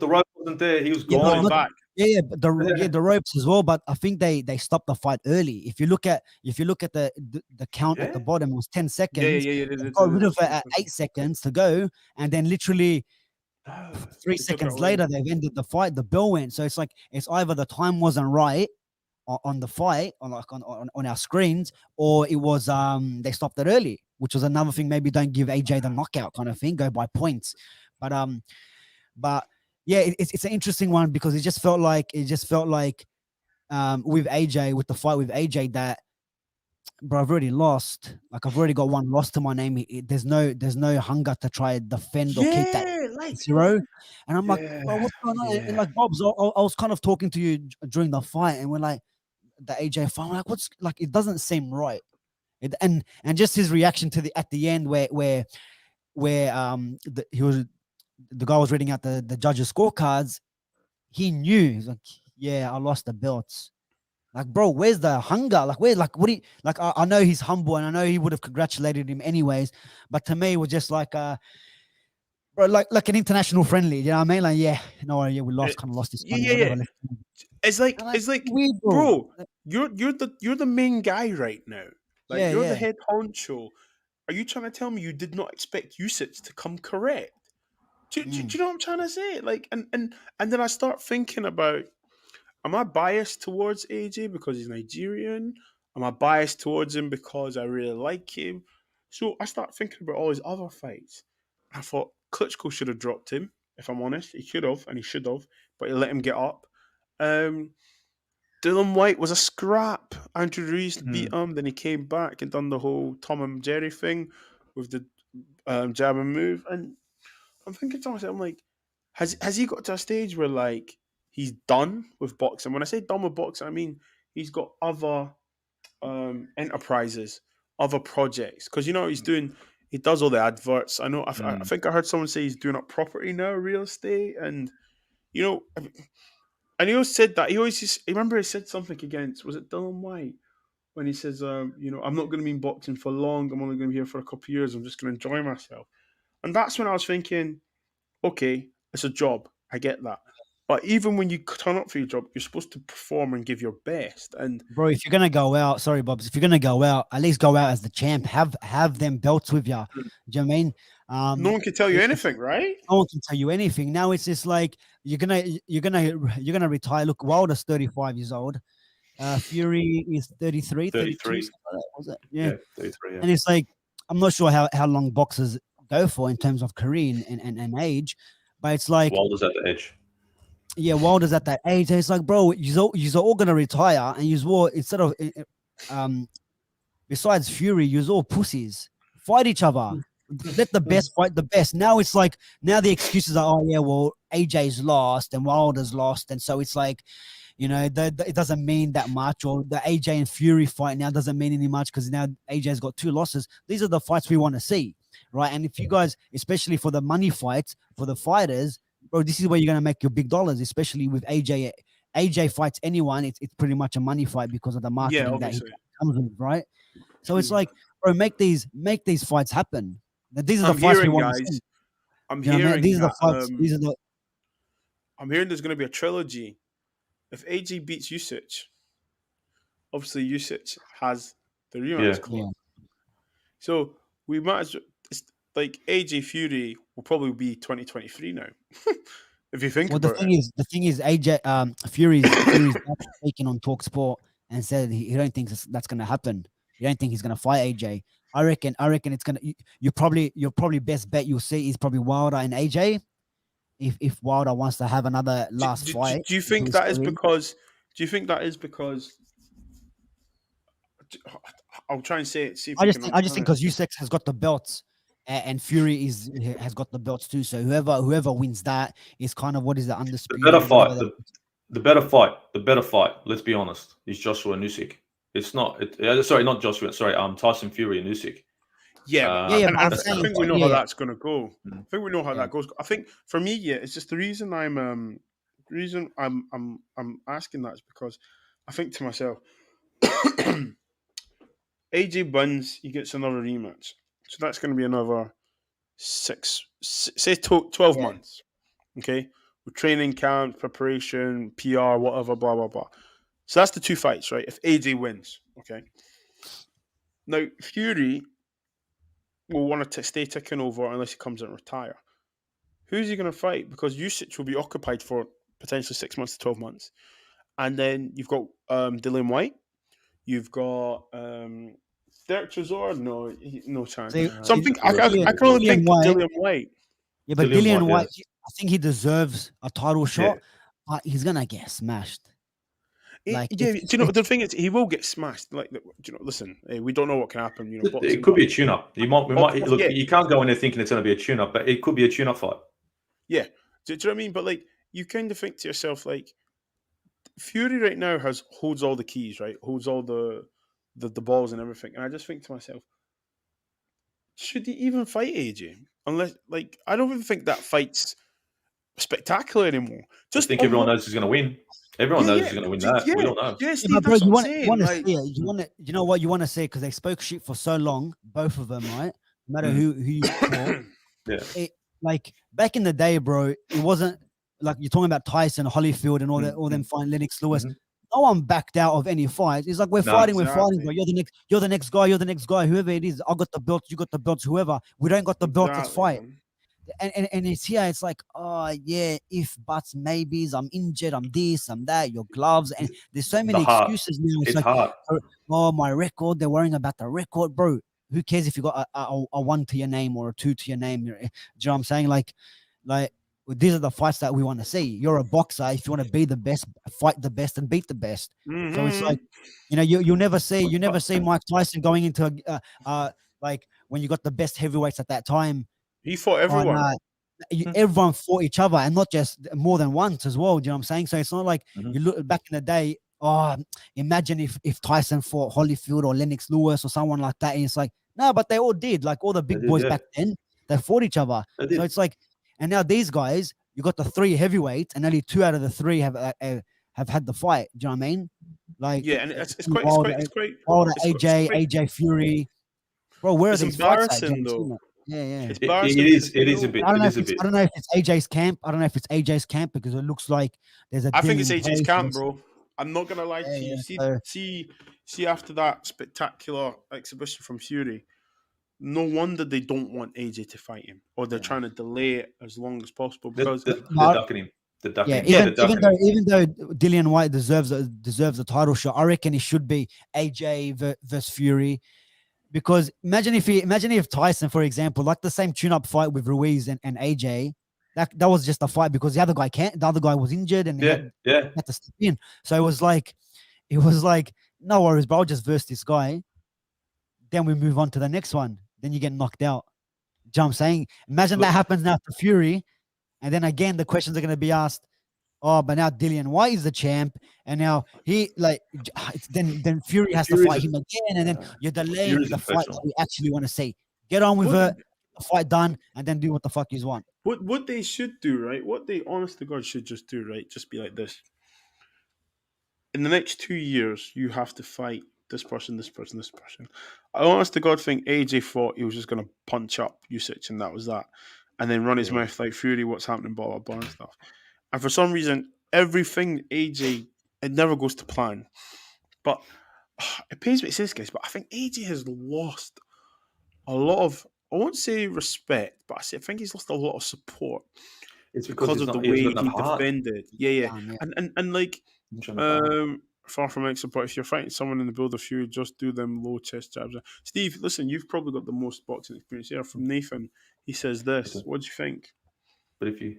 rope wasn't there, he was gone. Going back. Yeah, but the ropes as well. But I think they stopped the fight early. If you look at the count at the bottom, it was 10 seconds. Yeah. They got rid of it at 8 seconds to go, and then literally 3 seconds later they've ended the fight. The bell went. So it's like it's either the time wasn't right on the fight, on our screens, or it was they stopped it early, which was another thing. Maybe don't give AJ the knockout kind of thing, go by points. But yeah, it's an interesting one because it just felt like with AJ, with the fight with AJ, that bro, I've already lost. Like I've already got one loss to my name. There's no hunger to try defend or keep that like 0. And I'm like, bro, what's going on? And like Bob's, I was kind of talking to you during the fight, and we're like, the AJ fight, I'm like, what's like? It doesn't seem right. And just his reaction to at the end where the guy was reading out the judges' scorecards. He knew. He's like, yeah, I lost the belts. Like, bro, where's the hunger? Like, what do you, like, I know he's humble and I know he would have congratulated him anyways. But to me, it was just like, bro, like an international friendly. You know what I mean? Like, yeah, no, yeah, we lost, kind of lost this. Yeah. It's like weird, bro, you're the main guy right now. Like you're the head honcho. Are you trying to tell me you did not expect usage to come correct? Do you know what I'm trying to say? Like, and then I start thinking about, am I biased towards AJ because he's Nigerian? Am I biased towards him because I really like him? So I start thinking about all his other fights. I thought Klitschko should have dropped him, if I'm honest. He should have, and he should have, but he let him get up. Dylan White was a scrap. Andrew Reese beat him, then he came back and done the whole Tom and Jerry thing with the jab and move. And I'm thinking to myself, I'm like, has he got to a stage where like he's done with boxing? When I say done with boxing, I mean he's got other enterprises, other projects. Because you know he's doing, he does all the adverts. I know. I think I heard someone say he's doing up property now, real estate, and you know. And he always said that. He remember he said something against, was it Dylan White? When he says, you know, I'm not going to be in boxing for long. I'm only going to be here for a couple of years. I'm just going to enjoy myself. And that's when I was thinking, okay, it's a job. I get that. But even when you turn up for your job, you're supposed to perform and give your best. And bro, if you're going to go out, sorry, Bobs, if you're going to go out, at least go out as the champ. Have them belts with you. Do you know what I mean? No one can tell you anything, right? No one can tell you anything. Now it's just like you're gonna retire. Look, Wilder's 35 years old. Fury is 33. 33. Was it? Yeah. 33. Yeah. And it's like I'm not sure how long boxers go for in terms of career and age, but it's like Wilder's at the edge. Yeah, Wilder's at that age. It's like, bro, you're all gonna retire, and you're all instead of besides Fury, you're all pussies. Fight each other. Let the best fight the best. Now it's like now the excuses are, oh yeah, well AJ's lost and Wilder's lost, and so it's like, you know, it doesn't mean that much. Or the AJ and Fury fight now doesn't mean any much because now AJ's got 2 losses. These are the fights we want to see, right? And if you guys, especially for the money fights for the fighters, bro, this is where you're gonna make your big dollars, especially with AJ. AJ fights anyone, it's pretty much a money fight because of the Yeah, marketing that he obviously. comes with, right? So it's like, bro, make these fights happen. These are the I'm fights we hearing, want to see. guys. I'm You know what I mean? hearing These are the that. fights. These are the I'm hearing there's going to be a trilogy. If AJ beats Usyk, obviously Usyk has the rematch Yeah. clause. So we might as well, it's like AJ Fury will probably be 2023 now. If you think well. about it. The thing is, AJ Fury's dad speaking on Talk Sport and said he don't think that's going to happen. He don't think he's going to fight AJ. I reckon it's gonna. Your probably best bet you'll see is probably Wilder and AJ. If Wilder wants to have another last fight, Do you to think his that is career. because? Do you think that is because? I'll try and say it. See if you can I just understand think it. because Usyk has got the belts and Fury has got the belts too. So whoever wins that is kind of what is the The undisputed. better fight, Whatever the better fight. Let's be honest, is Joshua and Usyk. It's not. Sorry, not Joshua. Sorry, Tyson Fury and Usyk. Yeah, Yeah, and but I'm That's I the saying, better think we fight. know how yeah, that's going to go. I Mm. think we know how yeah. that goes. I think for me, yeah, it's just the reason I'm asking that is because I think to myself, AJ wins, he gets another rematch, so that's going to be another say 12 Yeah. months. Okay, with training camp, preparation, PR, whatever, blah blah blah. So that's the 2 fights, right? If AJ wins, okay. Now Fury will want to stay ticking over unless he comes out and retire. Who's he going to fight? Because Usyk will be occupied for potentially 6 months to 12 months, and then you've got Dillian White, you've got Derek Chisora. No, no chance. See, So I'm He's thinking good. I He's can only good. Dillian think White, Dillian White. yeah, but Dillian Dillian White, yeah. White, I think he deserves a title Yeah. shot, but he's gonna get smashed. Like Yeah, do you know the thing is he will get smashed. Like, do you know? Listen, we don't know what can happen. You know, It boxing. could But be a tune-up. We might look. yeah, You can't go in there thinking it's going to be a tune-up, but it could be a tune-up fight. yeah. Do you know what I mean? But like, you kind of think to yourself, like, Fury right now holds all the keys, right? Holds all the balls and everything. And I just think to myself, should he even fight AJ? Unless, like, I don't even think that fight's spectacular anymore. I Just think on everyone what? knows he's going to win. Everyone Yeah, knows yeah, he's going to win that. We yeah, don't know. yeah. yeah, but Steve, bro, that's what I'm saying. to Like, see it. You know what you want to say because they spoke shit for so long, both of them, right? No matter Mm. who you support. Yeah. It like back in the day, bro, it wasn't like you're talking about Tyson, Holyfield, and all them fighting Lennox Lewis. Mhm. No one backed out of any fight. It's like we're Nah. fighting, bro. exactly, You're the next guy, whoever it is. I got the belts, you got the belts, whoever. We don't got the belts, let's exactly, fight. man. And it's here, it's like, oh yeah, if buts, maybes, I'm injured, I'm this, I'm that, your gloves, and there's so The many heart. excuses now. It's It's like, hard. oh, my record, they're worrying about the record, bro. Who cares if you got a 1 to your name or a 2 to your name? Do you know what I'm saying? Like these are the fights that we want to see. You're a boxer. If you want to be the best, fight the best and beat the best. So it's like, Hmm. you know, you never see Mike Tyson going into like when you got the best heavyweights at that time He fought on everyone. Mhm. everyone fought each other and not just more than once as well. Do you know what I'm saying? So it's not like Mhm. you look back in the day. Oh, imagine if Tyson fought Holyfield or Lennox Lewis or someone like that. And it's like, no, but they all did. Like all the They big did, boys yeah. back then, they fought each other. They So did. it's like, and now these guys, you got the 3 heavyweights, and only 2 out of the 3 have had the fight. Do you know what I mean? Like Yeah, and it's quite, it's Wilder, quite, it's quite, Wilder, it's AJ, quite. AJ Fury. Bro, where are It's these fights at? Do you embarrassing know what I'm though. saying? Yeah, yeah. It's It embarrassing is. because It is a bit. I don't It know is if a bit. it's AJ's camp. I don't know if it's AJ's camp because it looks like there's a I deal think it's in AJ's place. camp, bro. I'm not gonna lie Yeah, to you. yeah. See, So see. After that spectacular exhibition from Fury, no wonder they don't want AJ to fight him, or they're yeah, trying to delay it as long as possible. They're, Because they're, they're but ducking him. They're ducking yeah, him. yeah, They're ducking him. even though Dillian White deserves a title shot, I reckon it should be AJ versus Fury. Because imagine if Tyson, for example, like the same tune-up fight with Ruiz and AJ, that was just a fight because the other guy was injured and he Yeah. Yeah. had to step in. So it was like no worries, bro. I'll just verse this guy. Then we move on to the next one. Then you get knocked out. you know what I'm saying? Imagine that happens now to Fury, and then again the questions are going to be asked. Oh, but now Dillian White is the champ, and now he then Fury has to fight him again, and then you're delaying Fury's the fight professional. that we actually want to say. Get on with What- it, the fight done, and then do what the fuck you want. What they should do, right? What they honest to God should just do, right? Just be like this. In the next 2 years, you have to fight this person, this person, this person. I honest to God think AJ thought he was just gonna punch up Usyk and that was that. And then run his Yeah. mouth like Fury, what's happening, blah blah blah and stuff. And for some reason, everything AJ it never goes to plan. But it pains me to say this, guys, but I think AJ has lost a lot of I won't say respect, but I think he's lost a lot of support It's because of the he hasn't way got he enough heart. defended. Yeah. Yeah. And like He hasn't got enough heart. far from expert, if you're fighting someone in the build of Fury, just do them low chest jabs. Steve, listen, you've probably got the most boxing experience here. From Nathan, he says this. Okay. What do you think? But if you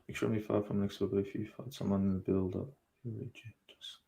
extremely far from next level, but if you fight someone in the build up, you just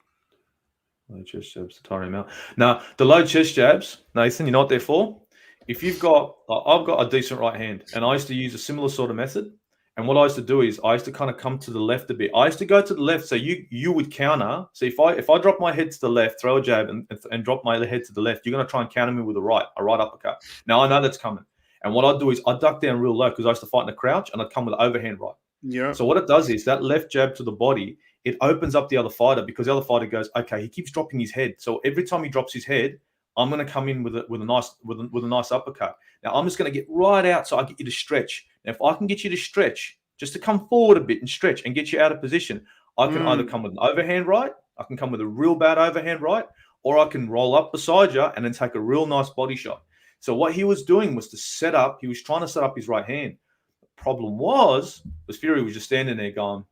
low chest jabs to tire him out. Now, the low chest jabs, Nathan, you know what they're for? If you've got, I've got a decent right hand, and I used to use a similar sort of method. And what I used to do is I used to kind of come to the left a bit. I used to go to the left, so you would counter. So if I drop my head to the left, throw a jab, and drop my head to the left, you're going to try and counter me with a right uppercut. Now I know that's coming, and what I'd do is I'd duck down real low because I used to fight in a crouch, and I'd come with an overhand right. Yeah. So what it does is that left jab to the body, it opens up the other fighter because the other fighter goes, okay, he keeps dropping his head. So every time he drops his head, I'm going to come in with a nice uppercut. Now I'm just going to get right out so I get you to stretch. Now if I can get you to stretch, just to come forward a bit and stretch and get you out of position, I can either come with an overhand right, I can come with a real bad overhand right, or I can roll up beside you and then take a real nice body shot. So what he was doing was he was trying to set up his right hand. The problem was Fury was just standing there going,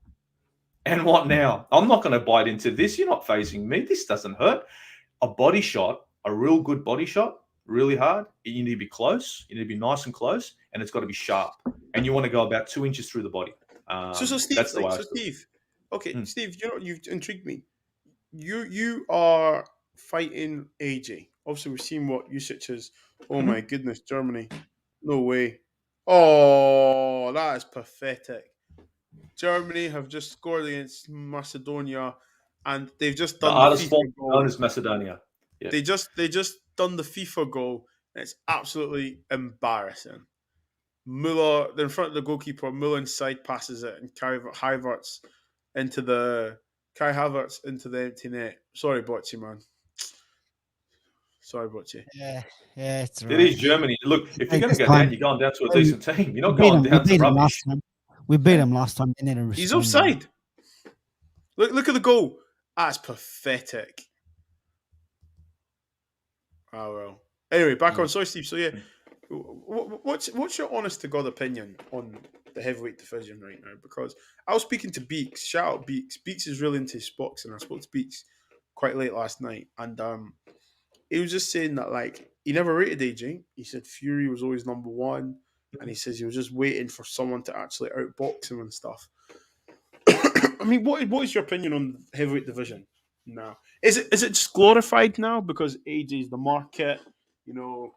and what now? I'm not going to bite into this. You're not facing me. This doesn't hurt. A body shot, a real good body shot, really hard. You need to be close. You need to be nice and close, and it's got to be sharp. And you want to go about 2 inches through the body. So Steve, that's the way Steve. Okay, Steve, you've intrigued me. You are fighting AJ. Obviously, we've seen what Usyk is. Oh my goodness, Germany. No way. Oh, that is pathetic. Germany have just scored against Macedonia, and they've just The done artist FIFA form goal. known as Macedonia. Yeah. They just done the FIFA goal, and it's absolutely embarrassing. Muller, in front of the goalkeeper, Muller inside passes it, and Kai Havertz into the empty net. Sorry, Bocce, man. Sorry, Bocce. Yeah, it's It right. is Germany. Look, if you're going to go down, you're going down to a decent team. You're not We beat going him- down we beat to him rubbish. last time. We beat him last time. They need to He's respond, man. offside. Look at the goal. That's pathetic. Oh well. Anyway, back on. Sorry, Steve. So yeah, what's your honest to God opinion on the heavyweight division right now? Because I was speaking to Beeks. Shout out Beeks. Beeks is really into his boxing. I spoke to Beeks quite late last night, and he was just saying that like he never rated AJ. He said Fury was always number one, and he says he was just waiting for someone to actually outbox him and stuff. I mean, what is your opinion on the heavyweight division now? Is it just glorified now because AJ's the market? You know,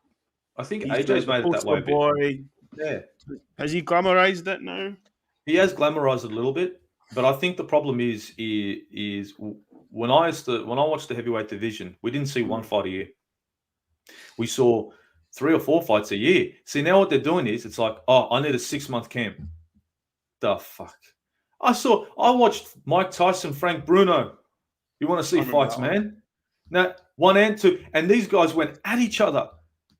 I think he's AJ's the made it that way a bit. boy. Yeah. Has he glamorized it now? He has glamorized it a little bit, but I think the problem is when I watched the heavyweight division, we didn't see one fight a year. We saw 3 or 4 fights a year. See, now what they're doing is it's like, oh, I need a 6-month camp. The fuck. I watched Mike Tyson, Frank Bruno. You want to see fights, man? Now, 1 and 2, and these guys went at each other.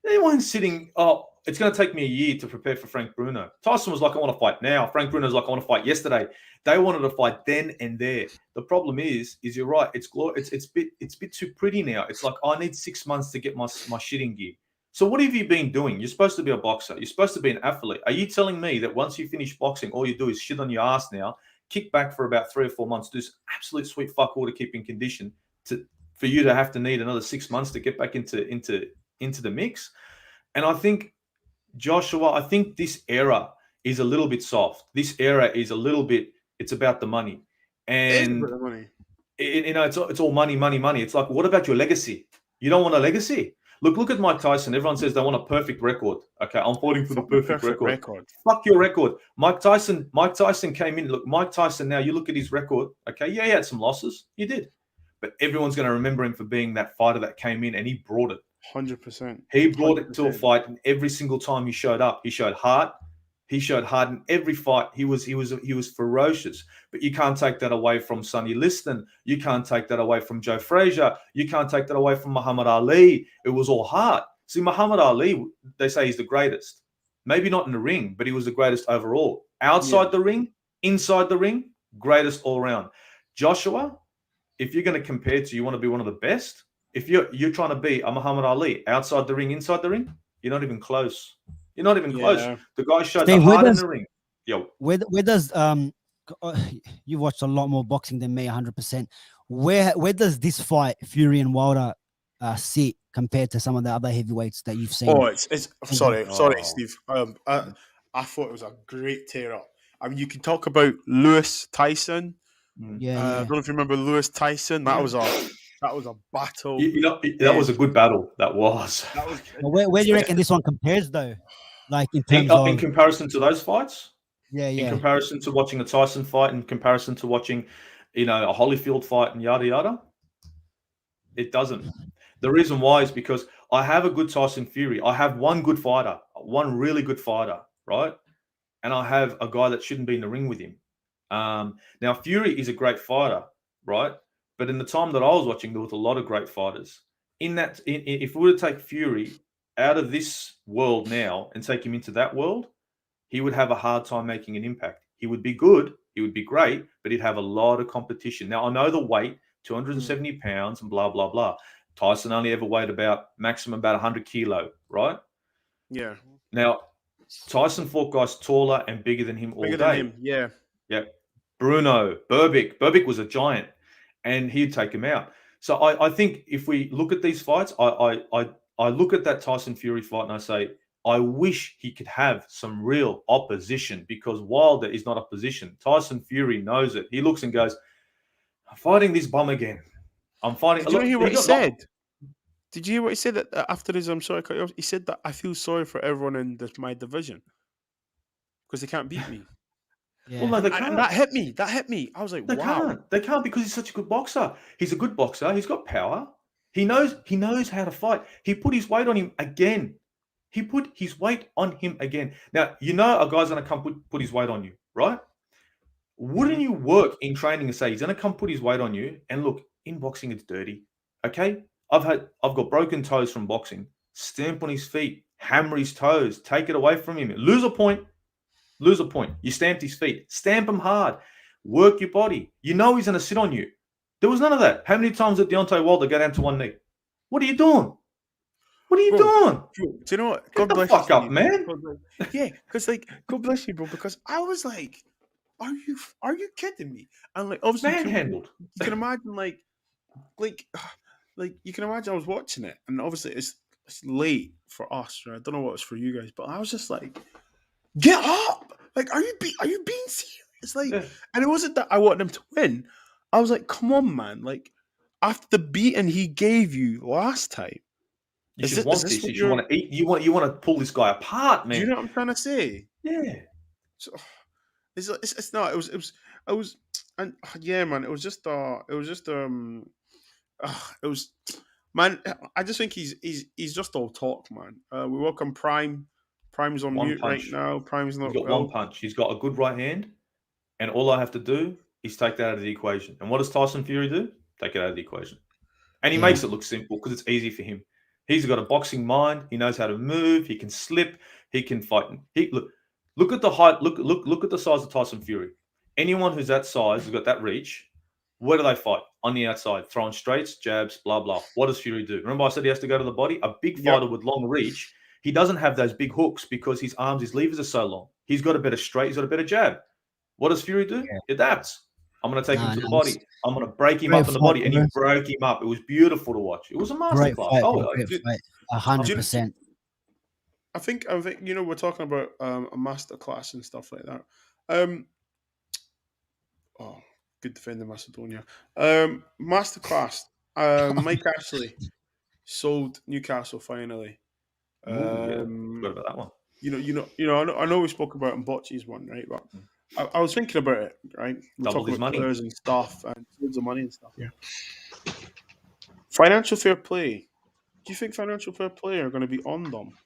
They weren't sitting, oh, it's going to take me a year to prepare for Frank Bruno. Tyson was like, I want to fight now. Frank Bruno's like, I want to fight yesterday. They wanted to fight then and there. The problem is you're right. It's a bit too pretty now. It's like, I need 6 months to get my shit in gear. So what have you been doing? You're supposed to be a boxer. You're supposed to be an athlete. Are you telling me that once you finish boxing, all you do is shit on your ass now, kick back for about 3 or 4 months, do absolute sweet fuck all to keep in condition for you to have to need another 6 months to get back into the mix? And I think, Joshua, I think this era is a little bit soft. This era is a little bit, it's about the money. And, it's all money, money, money. It's like, what about your legacy? You don't want a legacy? Look at Mike Tyson. Everyone says they want a perfect record. Okay, I'm fighting for the Fuck the perfect record. record. Fuck your record. Mike Tyson came in. Look, Mike Tyson, now you look at his record. Okay, yeah, he had some losses. He did. But everyone's going to remember him for being that fighter that came in and he brought it. 100%. He brought it to a fight, and every single time he showed up, he showed heart. He showed heart in every fight. He was ferocious. But you can't take that away from Sonny Liston. You can't take that away from Joe Frazier. You can't take that away from Muhammad Ali. It was all heart. See, Muhammad Ali, they say he's the greatest. Maybe not in the ring, but he was the greatest overall. Outside the ring, inside the ring, greatest all around. Joshua, if you're going to compare to, you want to be one of the best. If you're trying to be a Muhammad Ali outside the ring, inside the ring, you're not even close. You're not even close. The guy showed Steve, the heart in the ring. Yo, where does you've watched a lot more boxing than me, 100%. Where does this fight, Fury and Wilder, sit compared to some of the other heavyweights that you've seen? Oh, it's sorry, Steve. I thought it was a great tear up. I mean, you can talk about Lewis Tyson. Yeah, I don't know if you remember Lewis Tyson. That was a battle. That was a good battle. That was. Where do you reckon this one compares, though? Like in terms of in comparison to those fights. Yeah. In comparison to watching a Tyson fight, in comparison to watching, a Holyfield fight and yada yada, it doesn't. The reason why is because I have a good Tyson Fury. I have one good fighter, one really good fighter, right? And I have a guy that shouldn't be in the ring with him. Now Fury is a great fighter, right? But in the time that I was watching, there was a lot of great fighters. If we were to take Fury out of this world now and take him into that world, he would have a hard time making an impact. He would be good, he would be great, but he'd have a lot of competition. Now, I know the weight, 270 pounds and blah, blah, blah. Tyson only ever weighed maximum about 100 kilo, right? Yeah. Now, Tyson fought guys taller and bigger than him all day. Than him, yeah. Yeah. Bruno, Berbick. Berbick was a giant, and he'd take him out. So I think if we look at these fights, I look at that Tyson Fury fight and I say, I wish he could have some real opposition, because Wilder is not opposition. Tyson Fury knows it. He looks and goes, I'm fighting this bum again. I'm fighting. Did you hear what he said? Did you hear what he said after his? I'm sorry, I cut you off. He said that I feel sorry for everyone in my division because they can't beat me. Yeah. Well, no, they can't. And that hit me. I was like, wow. They can't because he's such a good boxer. He's a good boxer. He's got power. He knows how to fight. He put his weight on him again. Now, a guy's going to come put his weight on you, right? Wouldn't you work in training and say he's going to come put his weight on you? And look, in boxing, it's dirty. Okay? I've got broken toes from boxing. Stamp on his feet, hammer his toes, take it away from him. Lose a point. You stamped his feet. Stamp him hard. Work your body. You know he's going to sit on you. There was none of that. How many times did Deontay Wilder go down to one knee? What are you doing? Doing? Bro, do you know what? God bless you, up, man. Yeah, because God bless you, bro. Because I was like, are you kidding me? And like, obviously, manhandled. You can imagine, like you can imagine. I was watching it, and obviously it's late for us. Right? I don't know what it's for you guys, but I was just like, get up! Like, are you being serious? Like, and it wasn't that I wanted him to win. I was like, come on, man! Like, after the beating he gave you last time. You should want this. You want to eat. You want to pull this guy apart, man. Do you know what I'm trying to say? Yeah. So, it's not. It was, and yeah, man. It was, man. I just think he's just all talk, man. We welcome Prime. Prime's on mute right now. Prime's not. He's got one punch. He's got a good right hand, and all I have to do is take that out of the equation. And what does Tyson Fury do? Take it out of the equation, and he makes it look simple because it's easy for him. He's got a boxing mind. He knows how to move. He can slip. He can fight. Look at the height. Look at the size of Tyson Fury. Anyone who's that size, who's got that reach, where do they fight? On the outside, throwing straights, jabs, blah, blah. What does Fury do? Remember I said he has to go to the body? A big fighter with long reach, he doesn't have those big hooks because his arms, his levers are so long. He's got a better straight. He's got a better jab. What does Fury do? He adapts. I'm going to take him to the body. I'm going to break him up in the body. And he broke him up. It was beautiful to watch. It was a masterclass. 100%. I think we're talking about a masterclass and stuff like that. Good defender Macedonia. Masterclass. Mike Ashley. sold Newcastle finally. Ooh, yeah. Forgot about that one. I know we spoke about Mbocci's one, right? But I was thinking about it, right? We're Doubled talking his about money. players and stuff and loads of money and stuff. Yeah. Financial fair play. Do you think financial fair play are going to be on them?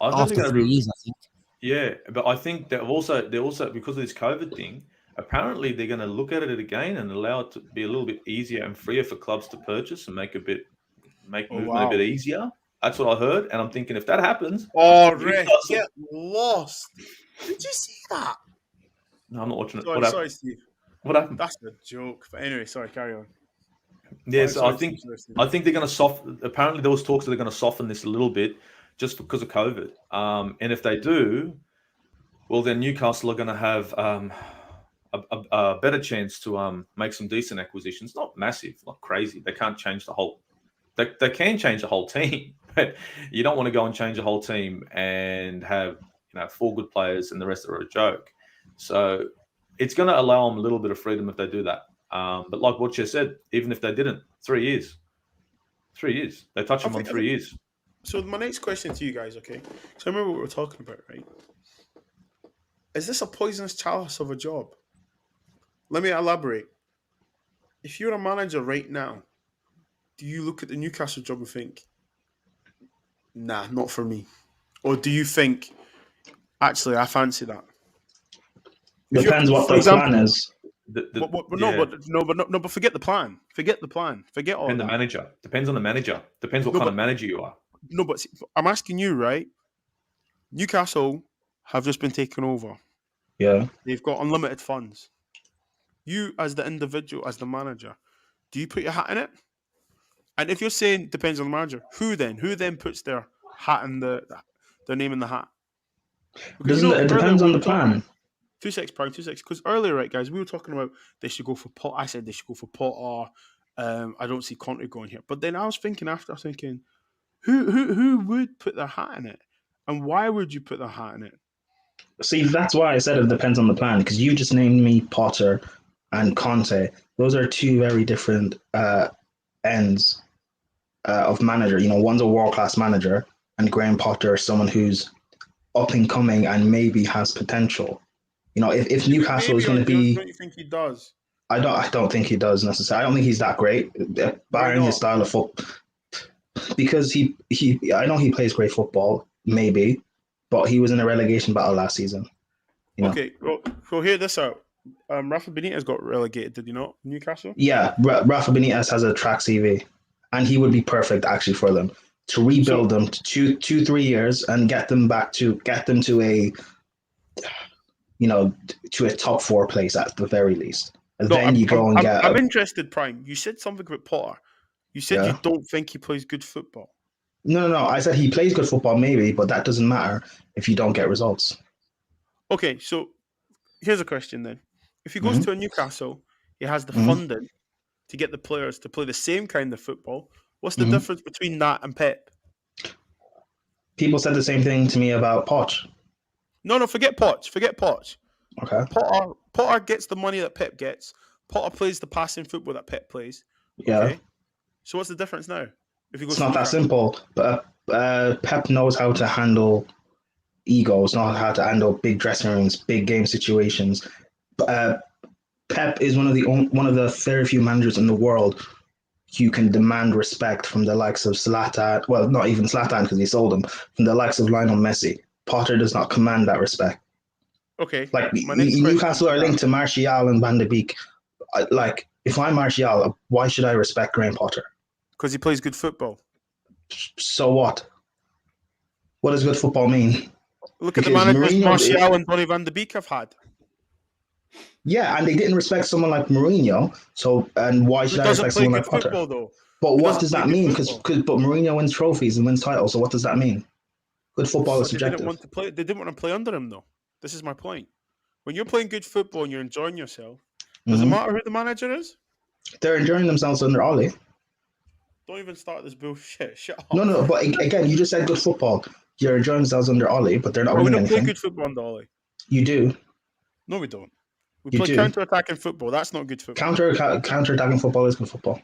I think After they're going 3 to be. years, I think. Yeah, but I think they're also because of this COVID thing. Apparently, they're going to look at it again and allow it to be a little bit easier and freer for clubs to purchase and make Oh, movement a bit wow. easier. That's what I heard, and I'm thinking if that happens, Oh, Ref, Newcastle. get lost. Did you see that? No, I'm not watching it. Sorry, What happened? sorry, Steve. What happened? That's a joke. But anyway, sorry, carry on. Yeah, Sorry, so sorry, Steve, sorry, Steve. I think they're going to soften. Apparently, there was talks that they're going to soften this a little bit just because of COVID. And if they do, well, then Newcastle are going to have a better chance to make some decent acquisitions. Not massive, not crazy. They can't change the whole. They can change the whole team, but you don't want to go and change the whole team and have 4 good players and the rest are a joke. So it's going to allow them a little bit of freedom if they do that. But like what you said, even if they didn't, 3 years. 3 years. They touch them on 3 years. So my next question to you guys, okay? So I remember what we were talking about, right? Is this a poisonous chalice of a job? Let me elaborate. If you're a manager right now, do you look at the Newcastle job and think, nah, not for me? Or do you think, actually, I fancy that? Depends what the plan is. But forget the plan. Forget the plan. Forget all And that. the manager. Depends on the manager. Depends what kind of manager you are. No, but see, I'm asking you, right? Newcastle have just been taken over. Yeah. They've got unlimited funds. You, as the individual, as the manager, do you put your hat in it? And if you're saying depends on the manager, who then? Who then puts their hat in their name in the hat? Because It depends on the plan. 2 seconds, Prime, 2 seconds. Because earlier, right, guys, we were talking about they should go for Potter. I said they should go for Potter. I don't see Conte going here. But then I was thinking, who would put their hat in it? And why would you put their hat in it? See, that's why I said it depends on the plan, because you just named me Potter and Conte. Those are 2 very different ends of manager. One's a world-class manager, and Graham Potter is someone who's up and coming and maybe has potential. If Newcastle is going to be, don't you think he does? I don't think he does necessarily. I don't think he's that great, barring his style of football. Because I know he plays great football, maybe, but he was in a relegation battle last season. Okay, well, hear this out. Rafa Benitez got relegated, did he not? Newcastle? Yeah, Rafa Benitez has a track CV, and he would be perfect actually for them to rebuild them to 2-3 years and get them to a to a top 4 place at the very least. And then I'm interested, Prime. You said something about Potter. You said you don't think he plays good football. No. I said he plays good football, maybe, but that doesn't matter if you don't get results. Okay, so here's a question then. If he goes to a Newcastle, he has the funding to get the players to play the same kind of football. What's the difference between that and Pep? People said the same thing to me about Poch. No, forget Poch. Forget Poch. Okay. Potter gets the money that Pep gets. Potter plays the passing football that Pep plays. Yeah. Okay? So what's the difference now? If he goes it's not that simple, but Pep knows how to handle egos, knows how to handle big dressing rooms, big game situations. Pep is one of the very few managers in the world you can demand respect from the likes of Zlatan. Well, not even Zlatan because he sold him. From the likes of Lionel Messi. Potter does not command that respect. Okay. Like Newcastle are linked to Martial and Van de Beek. Like if I'm Martial, why should I respect Graham Potter? Because he plays good football. So what? What does good football mean? Look at the managers Martial and Donny Van de Beek have had. Yeah, and they didn't respect someone like Mourinho. And why should I respect someone like Potter? Though. But what does that mean? But Mourinho wins trophies and wins titles. So what does that mean? Good football is subjective. They didn't want to play under him though. This is my point. When you're playing good football and you're enjoying yourself, does it matter who the manager is? They're enjoying themselves under Ollie. Don't even start this bullshit. Shut up. No. But again, you just said good football. You're enjoying themselves under Ollie, but they're not winning anything. We don't play good football under Ollie. You do. No, we don't. We play counter-attacking football. That's not good football. Counter-attacking football is good football.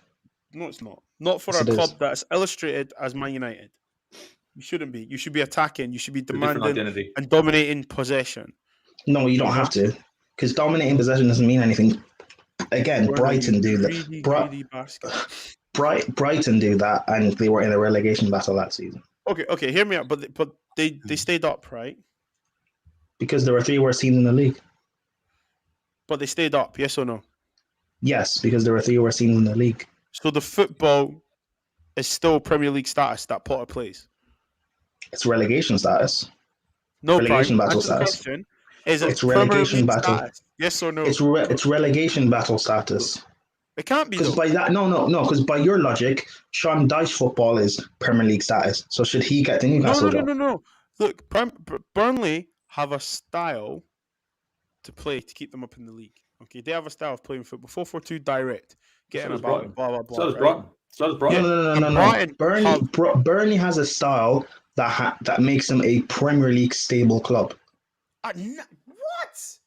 No, it's not. Not for Yes, a it is. club that's illustrated as Man United. You shouldn't be. You should be attacking. You should be It's a different demanding identity. and dominating possession. No, you don't have to, because dominating possession doesn't mean anything. Again, Werner, Brighton you do that. greedy basket. Brighton do that, and they were in a relegation battle that season Okay, hear me out. But they stayed up, right? because there were 3 worst teams in the league. But they stayed up, yes or no? Yes, because there were 3 worst teams in the league. So the football is still Premier League status that Potter plays. It's relegation status. No, Relegation Prime. battle Answer the status. question. Is it It's Premier relegation League battle. status? Yes or no? It's relegation battle status. It can't be Because though. by that, no. Because by your logic, Sean Dyche football is Premier League status. So should he get the Newcastle job? No. Look, Burnley have a style to play to keep them up in the league. Okay, they have a style of playing football. 4-4-2 direct, getting does about Brighton. blah blah blah. So does right? Brighton. So does Brighton. No. And Brighton Burnley has a style that makes them a Premier League stable club. What?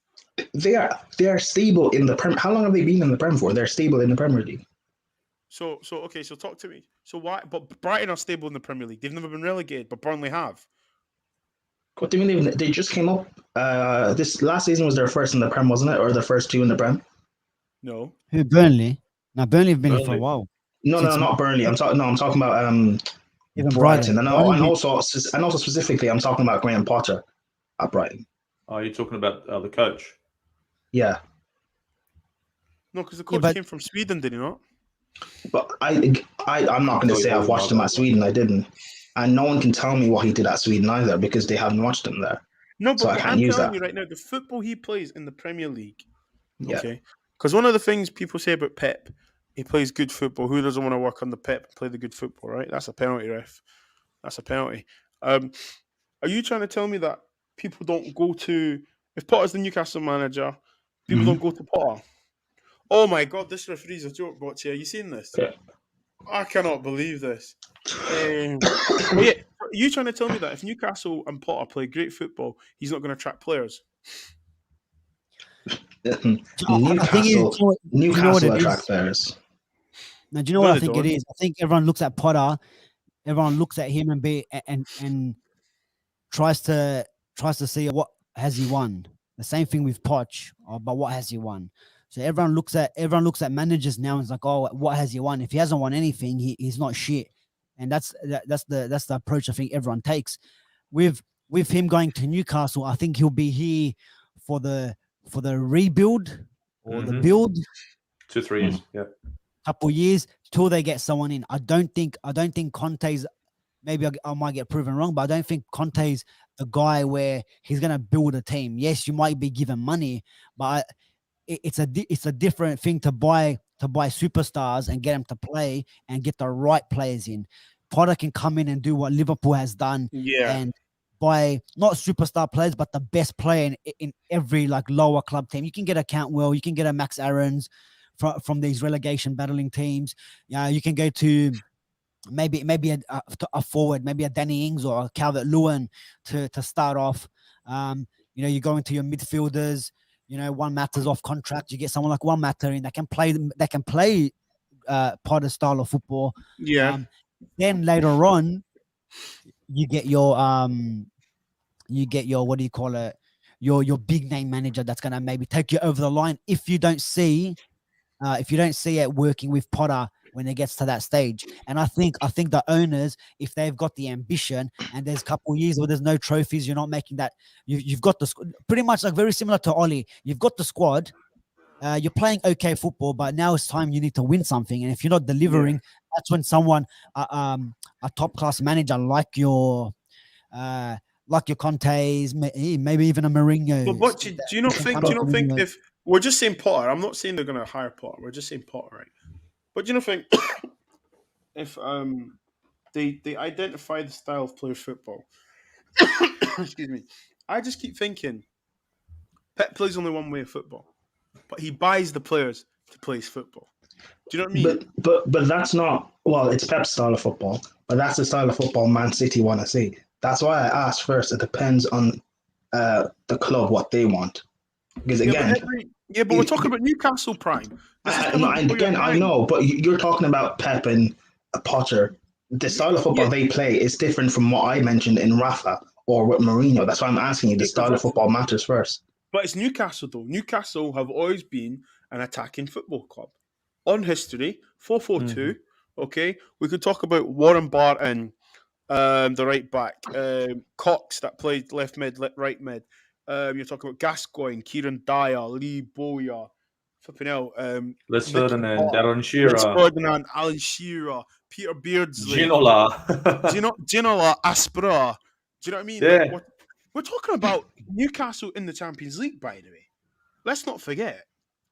They are stable in the Prem. How long have they been in the Prem for? They're stable in the Premier League. So talk to me. So why? But Brighton are stable in the Premier League. They've never been relegated, but Burnley have. What do you mean they just came up? This last season was their first in the Prem, wasn't it, or the first 2 in the Prem? No. Who, Burnley? Now Burnley have been here for a Burnley. while. No, Since- not Burnley. I'm talking about Even Brighton, Brighton. and also specifically, I'm talking about Graham Potter at Brighton. Oh, you're talking about the coach. Yeah, No, because the coach but- came from Sweden, did he not? but I'm not going to say I've watched him at Sweden. I didn't, and no one can tell me what he did at Sweden either because they haven't watched him there. No, but So I can't I'm use telling that. you right now, the football he plays in the Premier League. Yeah. Okay. Because one of the things people say about Pep, he plays good football. Who doesn't want to work on the Pep and play the good football, right? That's a penalty, ref. That's a penalty. Are you trying to tell me that people don't go to, if Potter's the Newcastle manager, people don't go to Potter? Oh my God, this referee's a joke, Boccia. Are you seen this? Yeah. I cannot believe this. Are you trying to tell me that if Newcastle and Potter play great football, he's not going to attract players? Newcastle attract players. Now, do you know what I think it is? I think everyone looks at Potter, everyone looks at him and tries to see what has he won. The same thing with Poch, but what has he won? So everyone looks at managers now and it's like, oh, what has he won? If he hasn't won anything, he's not shit. And that's the approach I think everyone takes. With him going to Newcastle, I think he'll be here for the rebuild or the build. 2-3 years. Yeah. Couple years till they get someone in. I don't think Conte's, maybe I might get proven wrong, but I don't think Conte's the guy where he's gonna build a team. Yes, you might be given money, but it's a different thing to buy superstars and get them to play and get the right players in. Potter can come in and do what Liverpool has done, and buy not superstar players, but the best player in every like lower club team. You can get a Cantwell, you can get a Max Aarons from these relegation battling teams. You can go to maybe a forward, maybe a Danny Ings or a Calvert-Lewin to start off. You go into your midfielders. One Matter's off contract. You get someone like One Matter in that can play Potter's style of football. Yeah. Then later on, you get your what do you call it? Your big name manager that's gonna maybe take you over the line if you don't see it working with Potter when it gets to that stage. And I think the owners, if they've got the ambition and there's a couple of years where there's no trophies, you're not making that. You've got the pretty much like very similar to Ollie. You've got the squad. You're playing okay football, but now it's time you need to win something. And if you're not delivering, that's when someone, a top class manager like your Contes, maybe even a Mourinho. But do you not think if we're just saying Potter, I'm not saying they're going to hire Potter. We're just saying Potter, right? But do you not think if they identify the style of player football? Excuse me. I just keep thinking Pep plays only one way of football, but he buys the players to play his football. Do you know what I mean? But that's not, well, it's Pep's style of football, but that's the style of football Man City want to see. That's why I asked first. It depends on the club what they want, because again, Yeah, but we're talking about Newcastle prime. This is coming And before your again, I prime. know, but you're talking about Pep and Potter. The style of football they play is different from what I mentioned in Rafa or with Mourinho. That's why I'm asking you. The style of football matters first. But it's Newcastle, though. Newcastle have always been an attacking football club. On history, 4-4-2. Okay, we could talk about Warren Barton, the right back, Cox that played left mid, right mid. You're talking about Gascoigne, Kieran Dyer, Lee Bowyer, flipping out. Les Mickey Ferdinand, Hart, Darren Les Shearer, Ferdinand, Alan Shearer, Peter Beardsley, Ginola. Ginola, Aspera. Do you know what I mean? Yeah. Like, what we're talking about Newcastle in the Champions League, by the way. Let's not forget.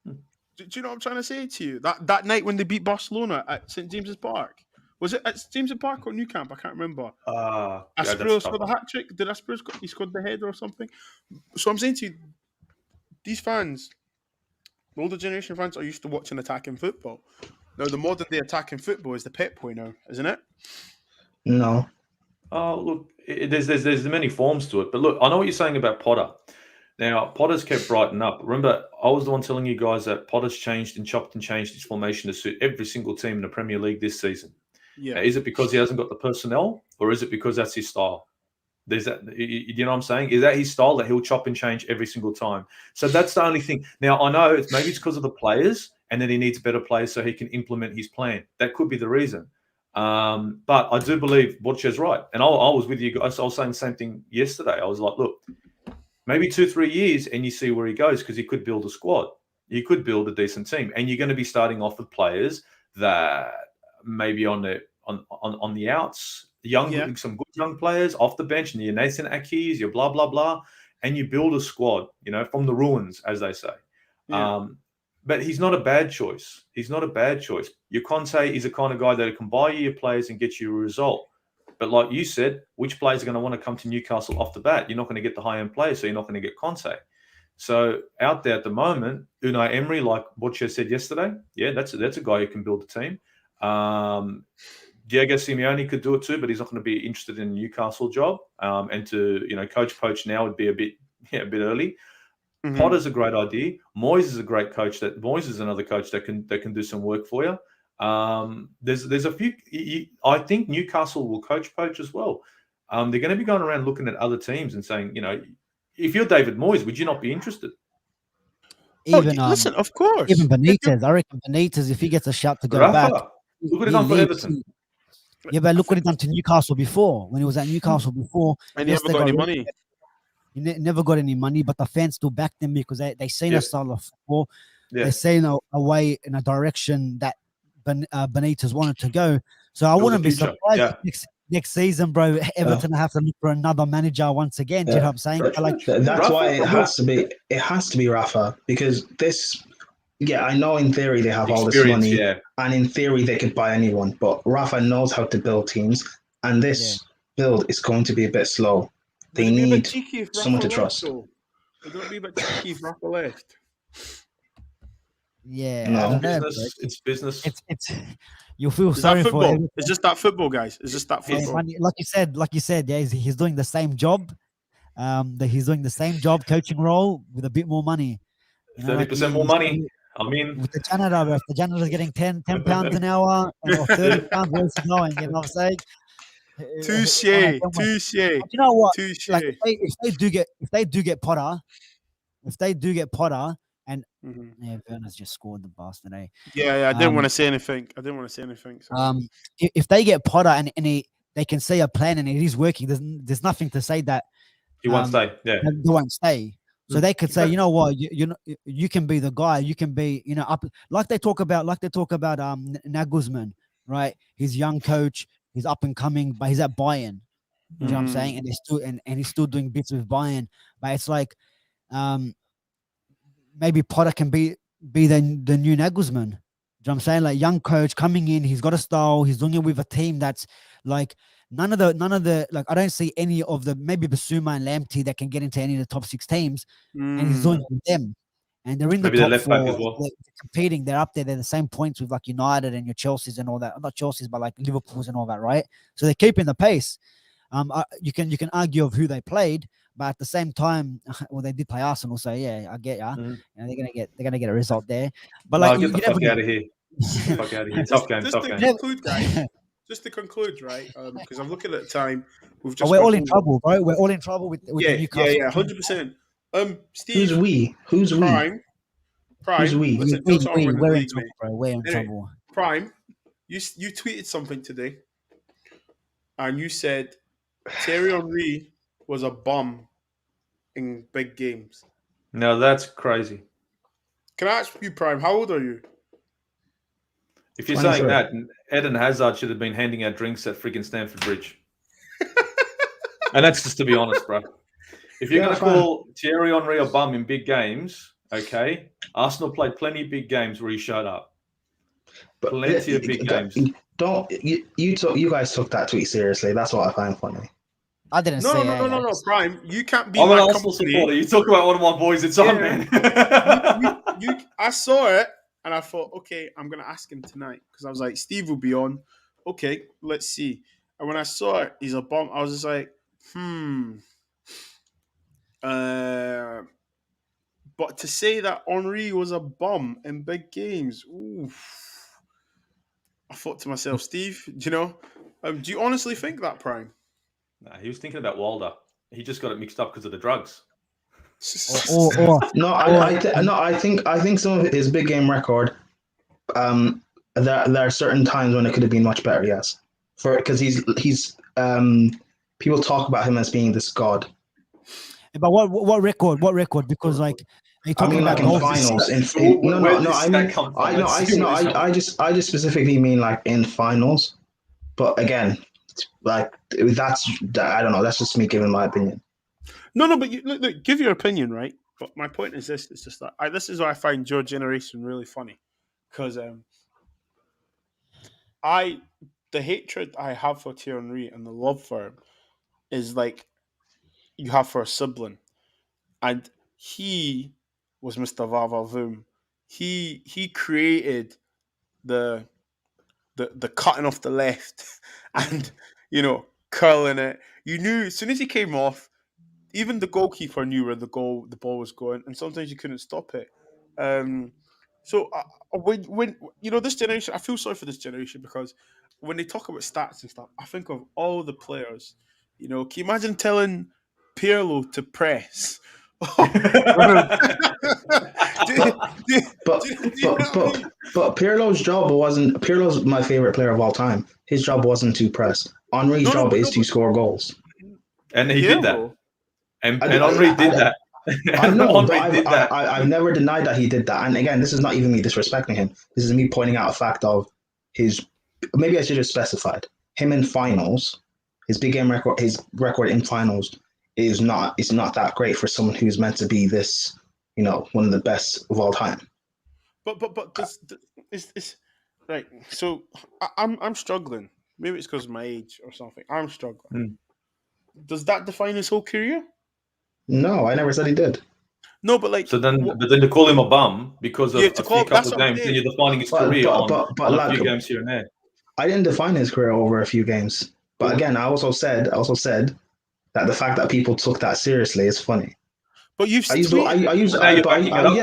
Do you know what I'm trying to say to you? That night when they beat Barcelona at St James's Park. Was it at James's Park or New Camp? I can't remember. Aspero scored the hat trick. Did Aspero score? He scored the header or something. So I'm saying to you, these fans, the older generation fans, are used to watching attacking football. Now, the modern day attacking football is the Pep way now, isn't it? No. Oh, look, there's many forms to it. But look, I know what you're saying about Potter. Now, Potter's kept Brighton up. Remember, I was the one telling you guys that Potter's changed and chopped and changed his formation to suit every single team in the Premier League this season. Yeah. Now, is it because he hasn't got the personnel, or is it because that's his style? There's that. You know what I'm saying? Is that his style that he'll chop and change every single time? So that's the only thing. Now, I know maybe it's because of the players, and then he needs better players so he can implement his plan. That could be the reason. But I do believe Butcher's right. And I was with you guys. I was saying the same thing yesterday. I was like, look, maybe 2-3 years and you see where he goes, because he could build a squad. You could build a decent team. And you're going to be starting off with players that maybe on the outs, some good young players off the bench, and your Nathan Akis, your blah, blah, blah. And you build a squad, from the ruins, as they say. Yeah. But he's not a bad choice. Your Conte is the kind of guy that can buy you your players and get you a result. But like you said, which players are going to want to come to Newcastle off the bat? You're not going to get the high-end players, so you're not going to get Conte. So out there at the moment, Unai Emery, like Butcher said yesterday, that's a guy who can build a team. Diego Simeone could do it too, but he's not going to be interested in a Newcastle job. And to coach poach now would be a bit early. Mm-hmm. Potter's a great idea. Moyes is a great coach. Moyes is another coach that can do some work for you. There's a few. I think Newcastle will coach poach as well. They're going to be going around looking at other teams and saying, if you're David Moyes, would you not be interested? Listen, of course. Even Benitez, I reckon Benitez, if he gets a shot to go back, look what he done for Everton. Yeah, but look what he done to Newcastle before. When he was at Newcastle before, and he never got any money. He never got any money, but the fans still backed him because they seen a style of football. Yeah. They seen a way in a direction that Benitez wanted to go. So I wouldn't be surprised next season, bro. Everton have to look for another manager once again. Do you know what I'm saying? That's why it has to be. It has to be Rafa, because this. Yeah, I know in theory they have all this money, and in theory they could buy anyone. But Rafa knows how to build teams, and this build is going to be a bit slow. They need someone to trust. It would be a bit cheeky if Rafa left. Yeah, no. It's business. It's you feel sorry for him. It's just that football, guys. It's just that football. Like you said, yeah, he's doing the same job. He's doing the same job, coaching role with a bit more money. 30% more money. I mean, with the janitor, if the janitor's getting 10 pounds an hour or 30 pounds, where's he going? You know what I'm saying? Touche. You know what? Touche. Like if they do get Potter, and Werner's just scored the bastard, eh? Yeah, I didn't want to say anything. So. If they get Potter and they can see a plan and it is working, there's nothing to say that he won't stay. Yeah, they won't stay. So they could say, you know what, you can be the guy. You can be, up like they talk about Nagelsmann, right? He's young coach. He's up and coming, but he's at Bayern. You know what I'm saying? And he's still doing bits with Bayern. But it's like, maybe Potter can be the new Nagelsmann. You know what I'm saying? Like young coach coming in, he's got a style. He's doing it with a team that's like. None of the like I don't see any of the maybe Basuma and Lamptey that can get into any of the top 6 teams, and he's doing it with them, and they're in the top 4. They're competing. They're up there. They're the same points with like United and your Chelsea's and all that. Not Chelsea's, but like Liverpool's and all that, right? So they're keeping the pace. You can argue of who they played, But at the same time, well, they did play Arsenal, so yeah, I get ya. Mhm. You know, they're gonna get a result there. But No, like, get the fuck out of here. Just Get the fuck out of here. Tough game. just Tough to game. conclude, guys. Just to conclude, right? Because I'm looking at the time. We've just we're gone all in over. trouble, bro. We're all in trouble with Yeah, the Newcastle. yeah, 100%. Who's Steve, we? Who's we? Prime, Who's we? Listen, don't tell me we're in the we're in league, trouble, mate. bro. We're in Anyway. trouble. Prime, you tweeted something today, and you said Thierry Henry was a bum in big games. No, that's crazy. Can I ask you, Prime, how old are you? If you're 23. saying that, Eden Hazard should have been handing out drinks at freaking Stamford Bridge. And that's just to be honest, bro. If you're Yeah, going to call Thierry Henry a bum in big games, okay, Arsenal played plenty of big games where he showed up. But Plenty of big games. Don't you guys took that tweet seriously? That's what I find funny. I didn't No, say no, Prime. You can't be I'm an my Arsenal company. supporter. You talk about one of my boys. It's on, man. I saw it and I thought, okay, I'm gonna ask him tonight because I was like, Steve will be on. Okay, let's see. And when I saw it, he's a bum. I was just like, but to say that Henry was a bum in big games, oof. I thought to myself, Steve, do you honestly think that, Prime? Nah, he was thinking about Wilder. He just got it mixed up because of the drugs. I think some of his big game record, there are certain times when it could have been much better. Yes, because he's people talk about him as being this god. But what record? What record? Because like they I mean, like in goals. finals. I just specifically mean like in finals. But again, like that's I don't know. That's just me giving my opinion. No, but look, give your opinion, right? But my point is this: it's just that this is why I find your generation really funny, because the hatred I have for Thierry Henry and the love for him is like you have for a sibling, and he was Mr. Vavavoom. He created the cutting off the left and curling it. You knew as soon as he came off, even the goalkeeper knew where the ball was going, and sometimes you couldn't stop it. So when this generation, I feel sorry for this generation because when they talk about stats and stuff, I think of all the players. Can you imagine telling Pirlo to press? But Pirlo's job wasn't. Pirlo's my favorite player of all time. His job wasn't to press. Henry's job is to score goals, and he did that. And Henry did that. I know, but I've never denied that he did that. And again, this is not even me disrespecting him. This is me pointing out a fact of his. Maybe I should have specified him in finals. His big game record, his record in finals is not that great for someone who's meant to be this, one of the best of all time. But this is right. So I'm struggling. Maybe it's because of my age or something. I'm struggling. Does that define his whole career? No, I never said he did. No, but like. So then, but then to call him a bum because of a couple of games, then you're defining his career on a few games here and there. I didn't define his career over a few games, but again, I also said that the fact that people took that seriously is funny. But you've now you're breaking it up.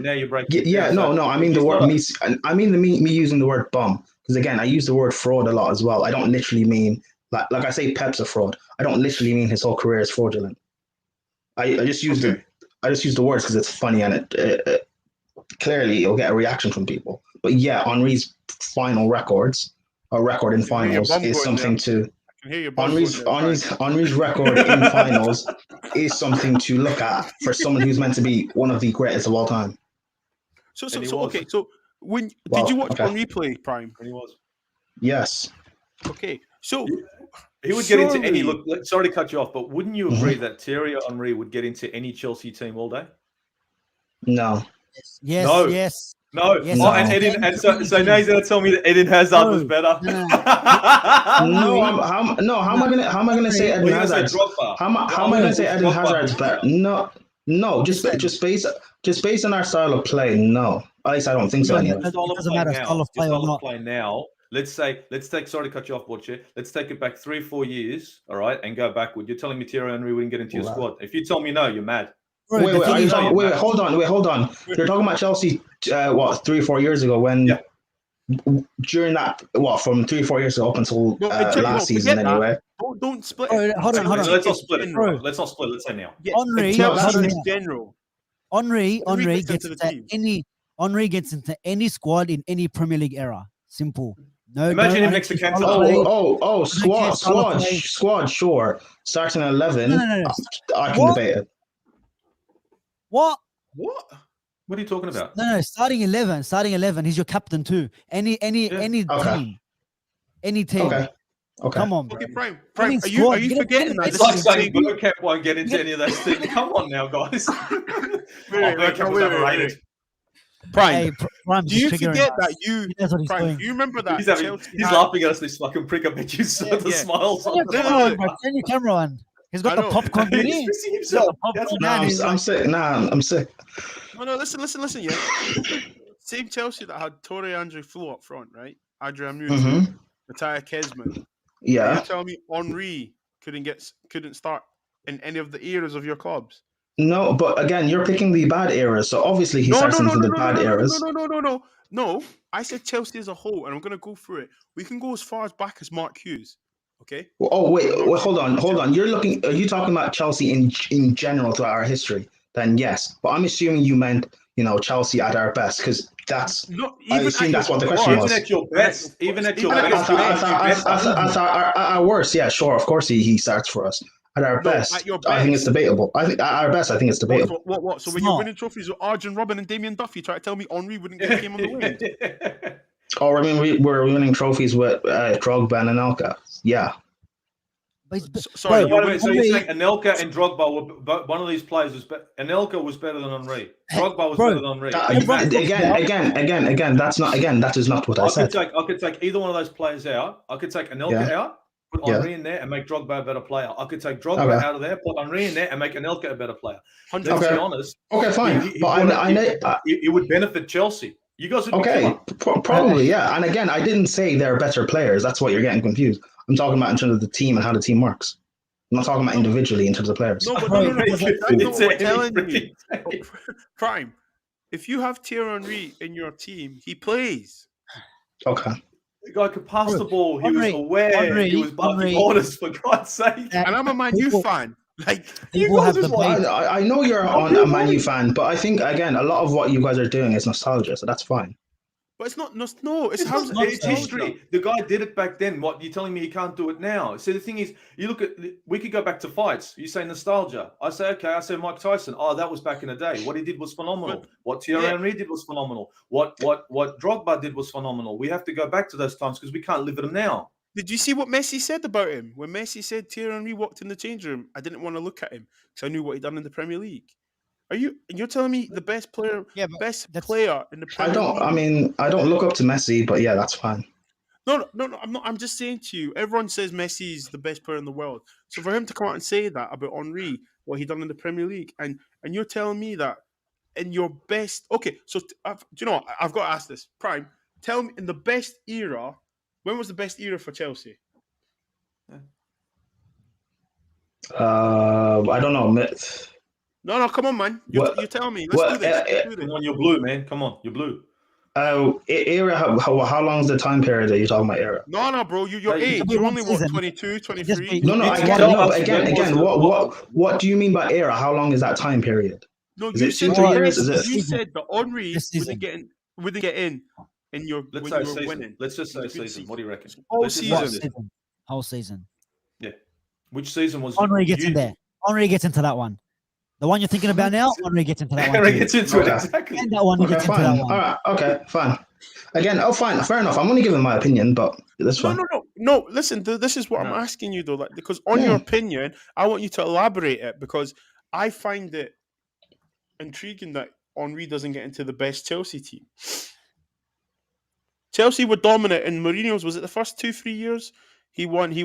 Now you're breaking. Yeah, no. I mean the word me. I mean me using the word bum because again, I use the word fraud a lot as well. I don't literally mean like I say Pep's a fraud. I don't literally mean his whole career is fraudulent. I just use the words because it's funny and it clearly it'll get a reaction from people. But yeah, Henry's final records or record in finals is something to. Henry's record in finals is something to look at for someone who's meant to be one of the greatest of all time. So okay. So did you watch Henry play, Prime? He was. Yes. Okay. So he would get into any look. Sorry to cut you off, but wouldn't you agree that Thierry Henry would get into any Chelsea team all day? No. Yes. No. Yes. No. Yes, so now he's going to tell me that Eden Hazard was better. No. How am I gonna say Eden Hazard's? How am I gonna say Eden Hazard's better? No. Just based on our style of play. No. At least I don't think so. It doesn't matter style of play or not. Play now. let's take. Sorry to cut you off, Butcher. Let's take it back 3 or 4 years, all right, and go backward. You're telling me Thierry Henry wouldn't get into your Wow. squad? If you tell me no, you're mad. Bro, Wait, the wait, thing are you is, talking? Wait, hold on. You're talking about Chelsea, 3 or 4 years ago when Yeah. during that, from 3 or 4 years ago up until last season forget that. anyway. Don't split Bro, it. hold on. Let's not split it. Bro. Let's not split it. Let's say now. Yeah, Henry, Chelsea no, that's- in general. Henry Henry gets gets into into the team. any squad in any Premier League era. Simple. No. Imagine no, him next to Kent. Squad, sure. Starting at 11, No. I can What? debate it. What? What? What are you talking about? No. Starting 11. He's your captain too. Any Okay. team. Any team. Okay. Come on, bro. Okay, Prime. I mean, Are squad, you get forgetting that? It's This like is saying saying Bergkamp won't get into any of those things. Come on now, guys. Bergkamp was wait. overrated. Prime. Hey, Prime, Do you just triggering forget us. that you? He knows what he's Prime. doing. Do you remember that? He's Chelsea had- laughing at us, this fucking prick. I bet you saw the Yeah. smiles Turn on your the camera on, bro. Turn your camera on. He's got I the know. popcorn He's ready. missing himself. That's Nah, I'm sick. I'm sick. No, listen, yeah. Same Chelsea that had Torre Andre Flo up front, right? Adrian Mutu, Mm-hmm. Matthias Kesman. You're Yeah. telling me Henry couldn't start in any of the eras of your clubs? No, but again, you're picking the bad eras, so obviously he starts into the bad eras. No. I said Chelsea as a whole, and I'm gonna go through it. We can go as far as back as Mark Hughes. Okay. Oh wait, hold on. Are you talking about Chelsea in general throughout our history? Then yes, but I'm assuming you meant Chelsea at our best because that's. No, I assume that's what the question was. Even at your best, At our worst, yeah, sure, of course he starts for us. At our best, at your I think it's best. debatable. I think at our best, I think it's debatable. What? So when you're winning trophies with Arjen Robben and Damien Duff, you try to tell me Henry wouldn't get a game on the wing? Or I mean, we're winning trophies with Drogba and Anelka. Yeah. Sorry, Wait, so you're saying Anelka and Drogba were one of these players was Anelka was better than Henry. Drogba was better than Henry. Again, that is not what I said. I could take either one of those players out. I could take Anelka out, put Henry in there, and make Drogba a better player. I could take Drogba out of there, put Henry in there, and make Anelka a better player. Let's be honest. Okay, fine. It would benefit Chelsea. You guys would probably, yeah. And again, I didn't say they're better players. That's what you're getting confused. I'm talking about in terms of the team and how the team works. I'm not talking about individually in terms of players. No, but no. That's not what we're telling you. Prime, if you have Thierry Henry in your team, he plays. Okay. The guy could pass the ball. He was aware. He was barking orders, for God's sake. And I'm a Man U fan. Like, I know you're a Man U fan, but I think again, a lot of what you guys are doing is nostalgia, so that's fine. But it's not. It's history. The guy did it back then. What you're telling me he can't do it now? So the thing is, you look at. We could go back to fights. You say nostalgia. I say okay. I say Mike Tyson. Oh, that was back in the day. What he did was phenomenal. What Thierry Henry did was phenomenal. What Drogba did was phenomenal. We have to go back to those times because we can't live in them now. Did you see what Messi said about him? When Messi said Thierry Henry walked in the change room, I didn't want to look at him because I knew what he'd done in the Premier League. You're telling me the best player, player in the Premier League? I don't look up to Messi, but yeah, that's fine. No, I'm not. I'm just saying to you, everyone says Messi's the best player in the world. So for him to come out and say that about Henry, what he done in the Premier League, and you're telling me that in your best, okay. So do you know what? I've got to ask this, Prime. Tell me in the best era. When was the best era for Chelsea? I don't know. No, come on, man. You tell me. Let's do this. Come on, you're blue, man. Come on, you're blue. Era, how long is the time period that you're talking about era? No, bro, your age. You're only, 22, 23? No, again, what do you mean by era? How long is that time period? No, you said 2 years? You said that Henry wouldn't get in your Let's when say you were season. winning. Let's just say season. What do you reckon? Whole season. Yeah. Which season was Henry gets in there. Henry gets into that one. The one you're thinking about now, Henry gets into that one. Henry gets into it, exactly. And that one, he gets into that one. All right, okay, fine. Again, fine, fair enough. I'm only giving my opinion, but that's fine. No. Listen, this is what I'm asking you though, because on your opinion, I want you to elaborate it because I find it intriguing that Henry doesn't get into the best Chelsea team. Chelsea were dominant in Mourinho's. Was it the first 2-3 years? He won the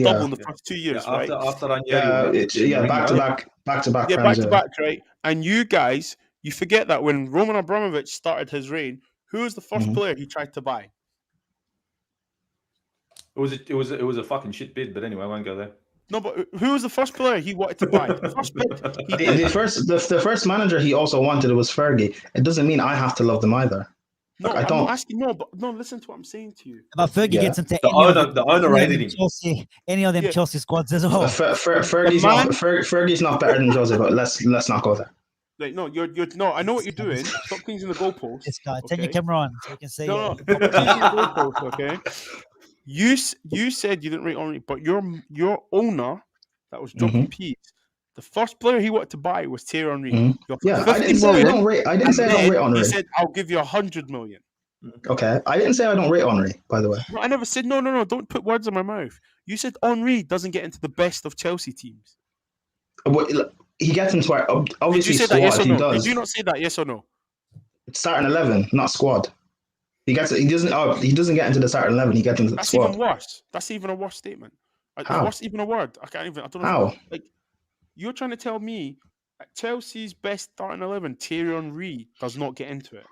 double in the first 2 years, right? After back to back. Yeah, back to back, right? And you guys, you forget that when Roman Abramovich started his reign, who was the first player he tried to buy? It was a fucking shit bid, but anyway, I won't go there. No, but who was the first player he wanted to buy? The first bid he The, did. the first manager he also wanted was Fergie. It doesn't mean I have to love them either. No, Like, I I'm don't. not asking. No, but no, listen to what I'm saying to you. But Fergie Yeah. gets into The owner any of rated them him. Chelsea, any of them Yeah. Chelsea squads as well. Fergie's not better than Jose, but let's not go there. Like, no, you're no. I know what you're doing. Stop changing the goalposts. This guy, turn your Okay? camera on so we can see. No, stop changing the goalposts. Okay. You said you didn't rate Henry, but your owner that was dropping peas. The first player he wanted to buy was Thierry Henry. Mm-hmm. Yeah, I didn't say I don't rate. I didn't say I don't rate Henry. He said I'll give you 100 million. Okay, I didn't say I don't rate Henry. By the way, No, I never said no. Don't put words in my mouth. You said Henry doesn't get into the best of Chelsea teams. He gets into our obviously Did you say squad. that? Yes or He no? does. Did you not say that? Yes or no? Starting 11, not squad. He doesn't get into the starting 11. He gets into the That's squad. even worse. That's even a worse statement. How? What's even a word? I don't know. How? Like, you're trying to tell me that Chelsea's best starting 11, Thierry Henry, does not get into it.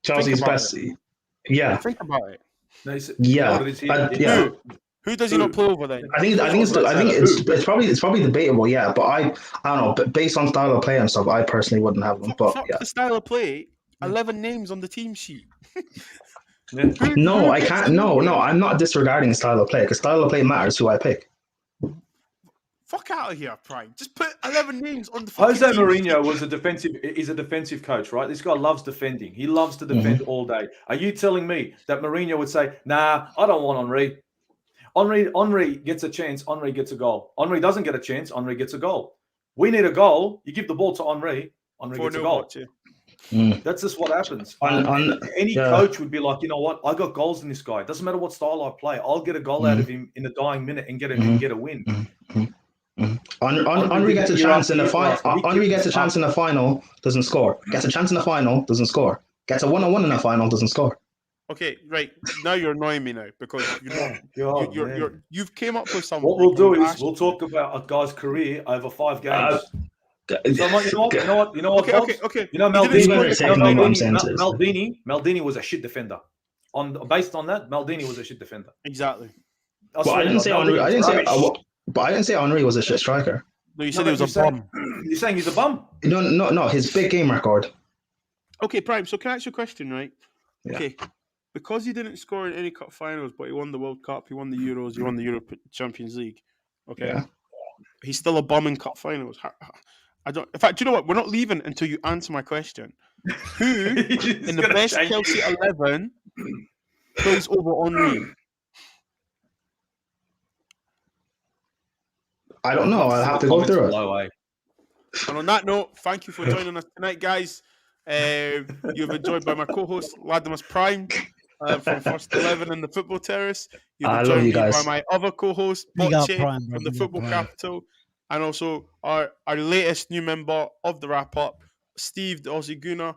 Chelsea's about best. Yeah. Think about it. No, it's- Yeah. Yeah. Who does he not play over then? I think it's probably debatable. Yeah, but I don't know. But based on style of play and stuff, I personally wouldn't have them. But Fuck yeah. the style of play. 11 names on the team sheet. Yeah. No, I can't. No, I'm not disregarding style of play because style of play matters who I pick. Fuck out of here, Prime. Just put 11 names on the fucking Jose team Mourinho sheet. is a defensive coach, right? This guy loves defending. He loves to defend all day. Are you telling me that Mourinho would say, "Nah, I don't want Henry. Henry gets a chance. Henry gets a goal. Henry doesn't get a chance. Henry gets a goal. We need a goal. You give the ball to Henry. Henry gets a goal." That's just what happens. Any coach would be like, you know what? I got goals in this guy. It doesn't matter what style I play. I'll get a goal out of him in the dying minute and get a win. Henry gets a chance in the final. Henry gets a chance in the final, doesn't score. Gets a chance in the final, doesn't score. Gets a 1-on-1 in the final, doesn't score. Okay, right. Now you're annoying me now because you've came up with something. What we'll do is we'll talk about a guy's career over 5 games. So you know what? Okay. You know Maldini was a shit defender. Based on that, Maldini was a shit defender. Exactly. But I didn't say Henry. But I didn't say Henry was a shit striker. No, you said he was a bum. You're saying he's a bum? No. His big game record. Okay, Prime. So can I ask you a question, right? Yeah. Okay. Because he didn't score in any cup finals, but he won the World Cup, he won the Euros, he won the Europe Champions League. Okay. Yeah. He's still a bum in cup finals. I don't. In fact, do you know what? We're not leaving until you answer my question. Who in the best Chelsea 11 plays over Henry? I don't know. I'll have to go through it. And on that note, thank you for joining us tonight, guys. You've enjoyed by my co-host Ladimus Prime from First 11 in the Football Terrace. You've I enjoyed love you me guys. by my other co-host Big up Bocce Prime, from bro, the big up Football Prime. Capital, and also our latest new member of the Wrap Up, Steve the Aussie Gooner.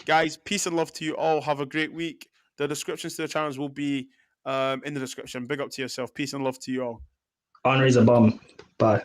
Guys, peace and love to you all. Have a great week. The descriptions to the channels will be in the description. Big up to yourself. Peace and love to you all. Henry's a bum. Bye.